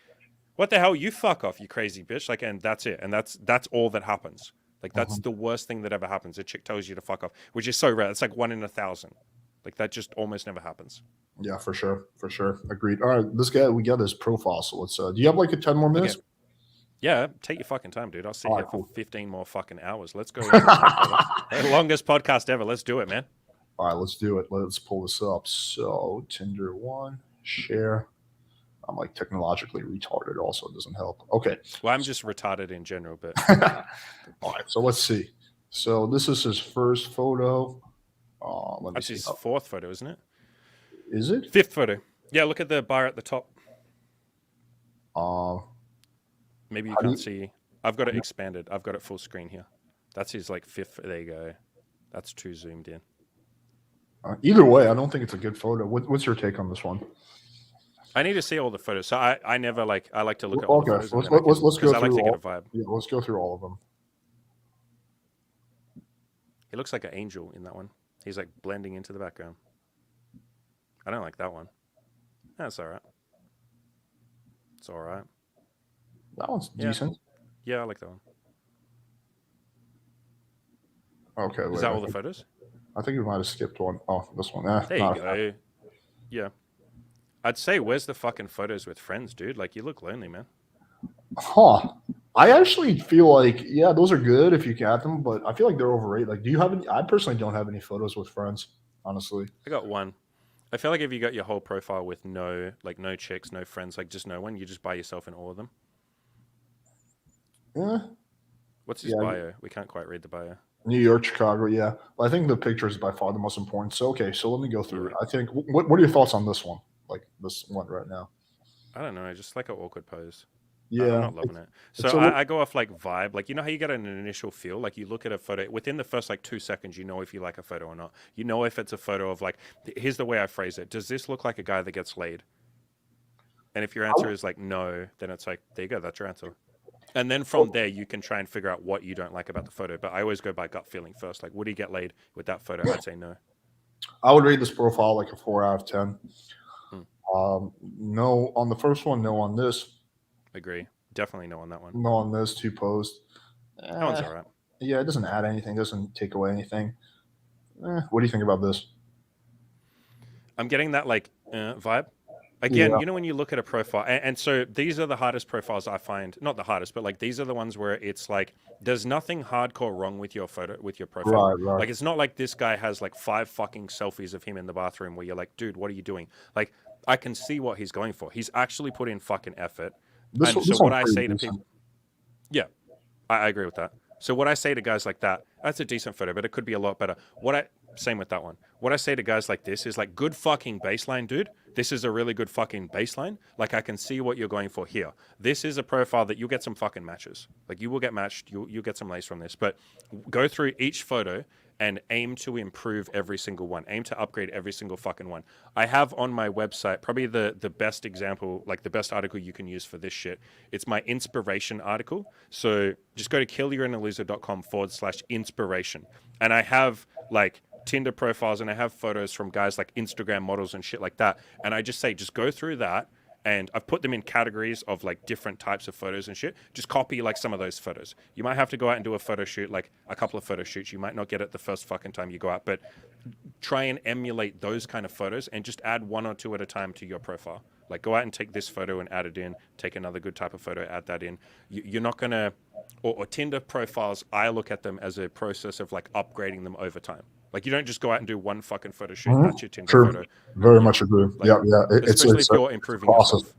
what the hell? You fuck off, you crazy bitch. Like, and that's it. And that's all that happens. Like that's the worst thing that ever happens. A chick tells you to fuck off, which is so rare. It's like 1 in 1,000. Like that just almost never happens. Yeah, for sure. Agreed. All right, we got his profile. So let's. Do you have like 10 more minutes? Okay. Yeah, take your fucking time, dude. I'll sit here for 15 more fucking hours. Let's go. The longest podcast ever. Let's do it, man. All right, let's do it. Let's pull this up. So Tinder one, share. I'm like technologically retarded. Also, it doesn't help. Okay. Well, I'm just retarded in general, but All right. So let's see. So this is his first photo. Let me that's see. his fourth photo, isn't it? Is it? Fifth photo. Yeah, look at the bar at the top. Uh, Maybe you how do can't you, see. I've got it expanded. I've got it full screen here. That's his like fifth. There you go. That's too zoomed in. either way, I don't think it's a good photo. What's your take on this one? I need to see all the photos. So I never like I like to look at all the Okay, photos and let's because go I like through to get a all. vibe. Yeah, let's go through all of them. He looks like an angel in that one. He's like blending into the background. I don't like that one. That's all right. It's all right. That one's Yeah. decent. Yeah, I like that one. Okay, Is wait. that all the photos? I think we might have skipped one. Oh, this one. There you go. Yeah. I'd say, where's the fucking photos with friends, dude? Like, you look lonely, man. Huh. I actually feel like, yeah, those are good if you get them, but I feel like they're overrated. Like, do you have any? I personally don't have any photos with friends, honestly. I got one. I feel like if you got your whole profile with no chicks, no friends, like just no one, you just by yourself in all of them. Yeah. What's his bio? We can't quite read the bio. New York, Chicago, yeah. But I think the picture is by far the most important. So, okay, so let me go through it. I think, what are your thoughts on this one? Like, this one right now? I don't know. Just like an awkward pose. Yeah. I'm not loving it. So I go off like vibe. Like, you know how you get an initial feel? Like, you look at a photo within the first like 2 seconds, you know if you like a photo or not. You know if it's a photo of like, here's the way I phrase it. Does this look like a guy that gets laid? And if your answer is like no, then it's like, there you go. That's your answer. And then from there, you can try and figure out what you don't like about the photo. But I always go by gut feeling first. Like, would he get laid with that photo? I'd say no. I would rate this profile like a 4 out of 10. No on the first one, no on this. Agree. Definitely no on that one. No on this, 2 posts. That one's all right. Yeah, it doesn't add anything, doesn't take away anything. What do you think about this? I'm getting that like vibe. Again, you know, when you look at a profile, and so these are the hardest profiles I find. Not the hardest, but like these are the ones where it's like there's nothing hardcore wrong with your photo, with your profile. Right. Like, it's not like this guy has like 5 fucking selfies of him in the bathroom where you're like, dude, what are you doing? Like, I can see what he's going for. He's actually put in fucking effort. So what I say to people, yeah, I agree with that. So what I say to guys like that, that's a decent photo, but it could be a lot better. Same with that one. What I say to guys like this is like, good fucking baseline, dude. This is a really good fucking baseline. Like, I can see what you're going for here. This is a profile that you'll get some fucking matches. Like, you will get matched. You'll get some lace from this. But go through each photo and aim to improve every single one. Aim to upgrade every single fucking one. I have on my website probably the best example, like the best article you can use for this shit. It's my inspiration article. So just go to killyourinaloser.com/inspiration. And I have like Tinder profiles and I have photos from guys like Instagram models and shit like that. And I just say, just go through that. And I've put them in categories of like different types of photos and shit. Just copy like some of those photos. You might have to go out and do a photo shoot, like a couple of photo shoots. You might not get it the first fucking time you go out, but try and emulate those kind of photos and just add 1 or 2 at a time to your profile. Like, go out and take this photo and add it in. Take another good type of photo, add that in. You're not going to, or Tinder profiles, I look at them as a process of like upgrading them over time. Like, you don't just go out and do one fucking photo shoot. That's your Tinder photo. Very much agree. Like, yeah. Especially if you're improving yourself.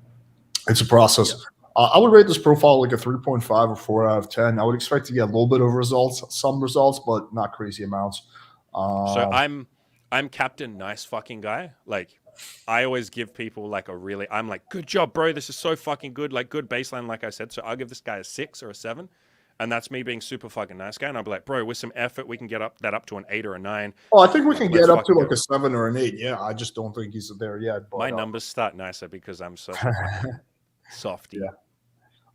It's a process. Yeah. I would rate this profile like a 3.5 or 4 out of 10. I would expect to get a little bit of results, some results, but not crazy amounts. So I'm Captain Nice fucking guy. Like, I always give people like I'm like, good job, bro. This is so fucking good. Like, good baseline, like I said. So I'll give this guy a 6 or a 7. And that's me being super fucking nice guy. And I'll be like, bro, with some effort, we can get up to an 8 or a 9. Oh, I think we can get up to like a 7 or an 8. Yeah, I just don't think he's there yet. But, my numbers start nicer because I'm such a softy. Yeah.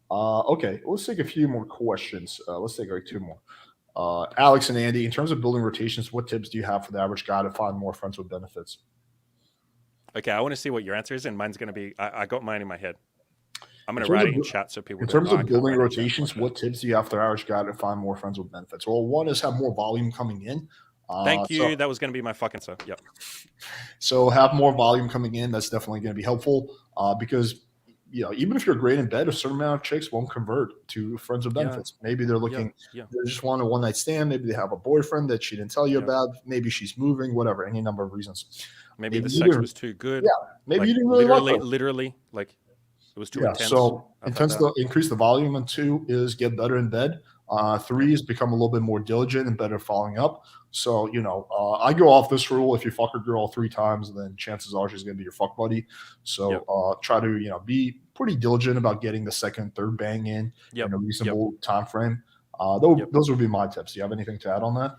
Okay, let's take a few more questions. Let's take like 2 more. Alex and Andy, in terms of building rotations, what tips do you have for the average guy to find more friends with benefits? Okay, I want to see what your answer is, and mine's going to be, I got mine in my head. I'm going to write it in chat so people. In terms of building rotations, what tips do you have for the average guy to find more friends with benefits? Well, one is have more volume coming in. Thank you. That was going to be my fucking answer. Yep. So have more volume coming in. That's definitely going to be helpful because even if you're great in bed, a certain amount of chicks won't convert to friends with Yeah. benefits. Maybe they're Yeah. looking, Yeah. they just want a one night stand. Maybe they have a boyfriend that she didn't tell you Yep. about. Maybe she's moving, whatever, any number of reasons. Maybe Maybe the you sex didn't, was too good. yeah, maybe you Like didn't really like her. literally, like it was too Yeah, intense. so I've had that. increase the volume, and 2 is get better in bed. Yep. 3 is become a little bit more diligent and better following up. So, I go off this rule: if you fuck a girl 3 times, then chances are she's going to be your fuck buddy. So, Yep. try to be pretty diligent about getting the second, third bang in Yep. a Yep. reasonable time frame. Those, Yep. those would be my tips. Do you have anything to add on that?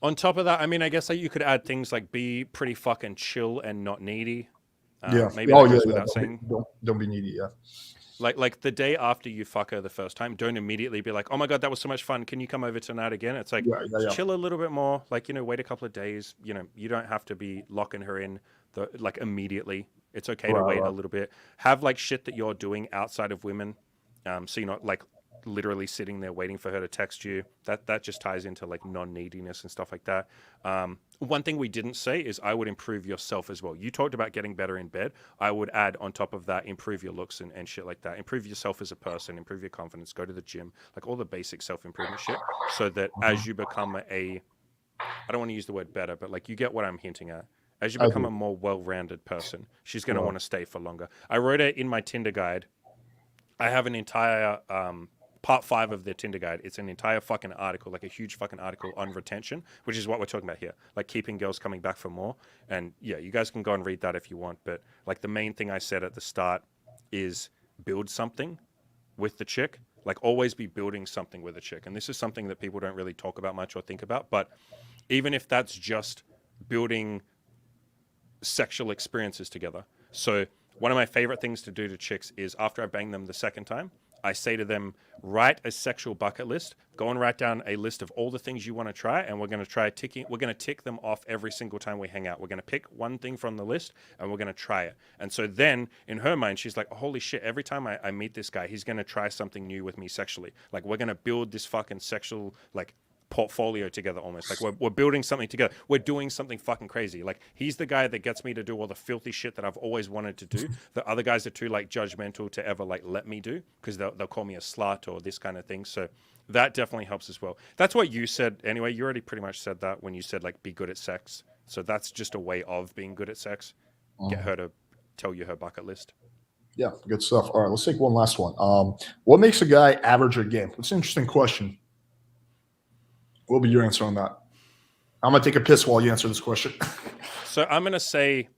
On top of that, I mean, I guess like you could add things like be pretty fucking chill and not needy. Yeah. Maybe Oh, that yeah, goes yeah. without saying. Don't be needy. Yeah. Like the day after you fuck her the first time, don't immediately be like, "Oh my god, that was so much fun. Can you come over tonight again?" It's like Yeah, yeah, yeah. chill a little bit more. Like wait a couple of days. You don't have to be locking her in like immediately. It's okay to Right, wait a right. little bit. Have like shit that you're doing outside of women, so you're not like literally sitting there waiting for her to text you. That just ties into like non-neediness and stuff like that. One thing we didn't say is I would improve yourself as well. You talked about getting better in bed. I would add on top of that, improve your looks and shit like that. Improve yourself as a person, improve your confidence, go to the gym, like all the basic self-improvement shit, so that as you become I don't want to use the word better, but like you get what I'm hinting at. As you I become do. a more well-rounded person, she's going to Right. want to stay for longer. I wrote it in my Tinder guide. I have an entire part 5 of the Tinder guide. It's an entire fucking article, like a huge fucking article on retention, which is what we're talking about here, like keeping girls coming back for more. And yeah, you guys can go and read that if you want. But like the main thing I said at the start is build something with the chick. Like always be building something with a chick. And this is something that people don't really talk about much or think about. But even if that's just building sexual experiences together. So one of my favorite things to do to chicks is after I bang them the second time, I say to them, write a sexual bucket list. Go and write down a list of all the things you want to try, and we're going to try ticking. We're going to tick them off every single time we hang out. We're going to pick one thing from the list, and we're going to try it. And so then, in her mind, she's like, "Holy shit! Every time I meet this guy, he's going to try something new with me sexually. Like we're going to build this fucking sexual like portfolio together almost like we're building something together, we're doing something fucking crazy. Like he's the guy that gets me to do all the filthy shit that I've always wanted to do. The other guys are too like judgmental to ever like let me do because they'll call me a slut or this kind of thing. So that definitely helps as well. That's what you said anyway. You already pretty much said that when you said like be good at sex. So that's just a way of being good at sex. Get her to tell you her bucket list. Yeah, good stuff. All right, let's take one last one. What makes a guy average at game? It's an interesting question. What will be your answer on that? I'm gonna take a piss while you answer this question. So I'm gonna say,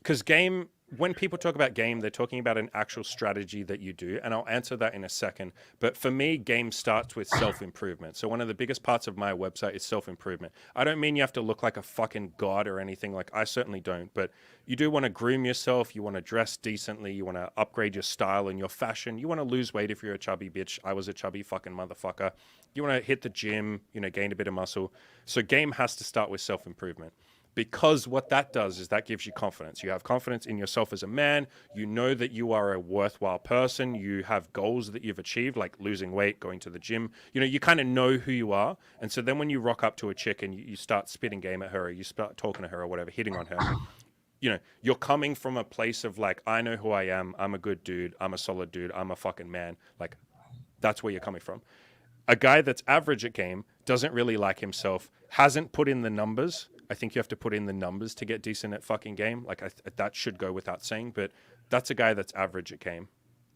because game, when people talk about game, they're talking about an actual strategy that you do, and I'll answer that in a second. But for me, game starts with self-improvement. So one of the biggest parts of my website is self-improvement. I don't mean you have to look like a fucking god or anything. Like I certainly don't, but you do want to groom yourself. You want to dress decently. You want to upgrade your style and your fashion. You want to lose weight if you're a chubby bitch. I was a chubby fucking motherfucker. You want to hit the gym, gain a bit of muscle. So game has to start with self-improvement. Because what that does is that gives you confidence. You have confidence in yourself as a man. You know that you are a worthwhile person. You have goals that you've achieved, like losing weight, going to the gym. You kind of know who you are. And so then when you rock up to a chick and you start spitting game at her, or you start talking to her or whatever, hitting on her, you're coming from a place of like, I know who I am. I'm a good dude. I'm a solid dude. I'm a fucking man. Like, that's where you're coming from. A guy that's average at game doesn't really like himself, hasn't put in the numbers. I think you have to put in the numbers to get decent at fucking game. Like that should go without saying, but that's a guy that's average at game.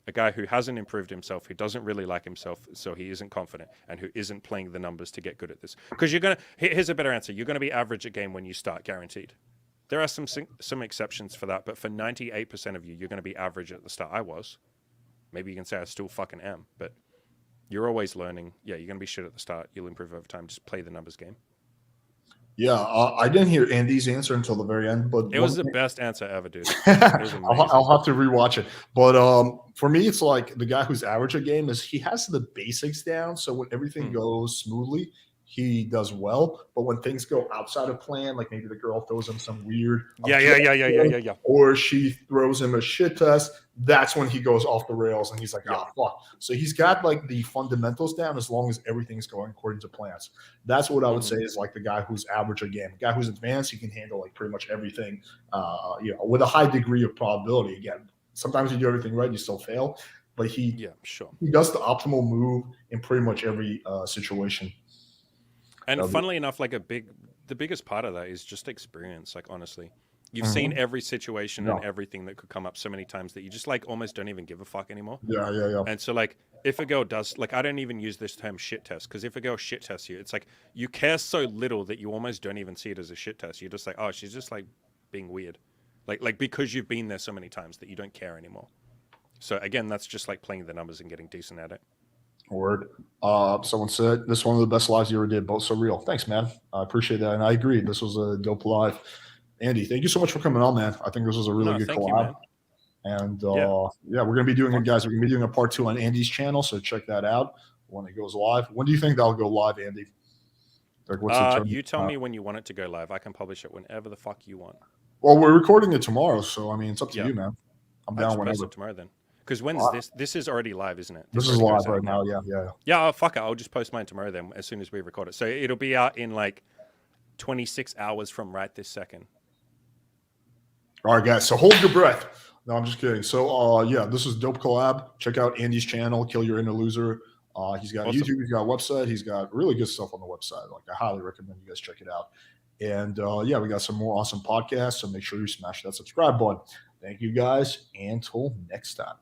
A guy who hasn't improved himself, who doesn't really like himself, so he isn't confident, and who isn't playing the numbers to get good at this. Because here's a better answer. You're going to be average at game when you start, guaranteed. There are some exceptions for that, but for 98% of you, you're going to be average at the start. I was. Maybe you can say I still fucking am, but you're always learning. Yeah, you're going to be shit at the start. You'll improve over time. Just play the numbers game. Yeah, I didn't hear Andy's answer until the very end, but It was the best answer ever, dude. It was amazing. I'll have to rewatch it. But for me, it's like the guy who's average at game is he has the basics down. So when everything goes smoothly, he does well. But when things go outside of plan, like maybe the girl throws him some weird, Yeah. or she throws him a shit test, that's when he goes off the rails and he's like, Yeah. oh, fuck. So he's got like the fundamentals down as long as everything's going according to plans. That's what I would say is like the guy who's average again. The guy who's advanced, he can handle like pretty much everything, with a high degree of probability. Again, sometimes you do everything right, you still fail, but Yeah, sure. he does the optimal move in pretty much every situation. And That'll be, funnily enough, like the biggest part of that is just experience. Like honestly, you've seen Mhm. every situation and Yeah, everything that could come up so many times that you just like almost don't even give a fuck anymore. yeah, yeah, yeah. And so like if a girl does like I don't even use this term shit test because if a girl shit tests you, it's like you care so little that you almost don't even see it as a shit test. You're just like, oh, she's just like being weird. Like because you've been there so many times that you don't care anymore. So again, that's just like playing the numbers and getting decent at it. Word. Someone said this is one of the best lives you ever did. Both so real. Thanks, man. I appreciate that, and I agree. This was a dope live. Andy, thank you so much for coming on, man. I think this was a really No, good thank you, collab. man. And Yeah. yeah, we're gonna be doing it, Fuck. guys. We're gonna be doing a part 2 on Andy's channel, so check that out when it goes live. When do you think that'll go live, Andy? Like, what's the term? You tell me when you want it to go live. I can publish it whenever the fuck you want. Well, we're recording it tomorrow, so I mean, it's up to Yeah. you, man. I'm I down just post whenever. it tomorrow then. Because when's Uh, this? This is already live, isn't it? this This is already live goes right out now. now. Yeah, yeah. Yeah, oh, fuck it. I'll just post mine tomorrow then, as soon as we record it. So it'll be out in like 26 hours from right this second. All right, guys. So hold your breath. No, I'm just kidding. So, yeah, this is dope collab. Check out Andy's channel, Kill Your Inner Loser. He's got Awesome. YouTube. He's got a website. He's got really good stuff on the website. Like, I highly recommend you guys check it out. And yeah, we got some more awesome podcasts. So make sure you smash that subscribe button. Thank you guys. Until next time.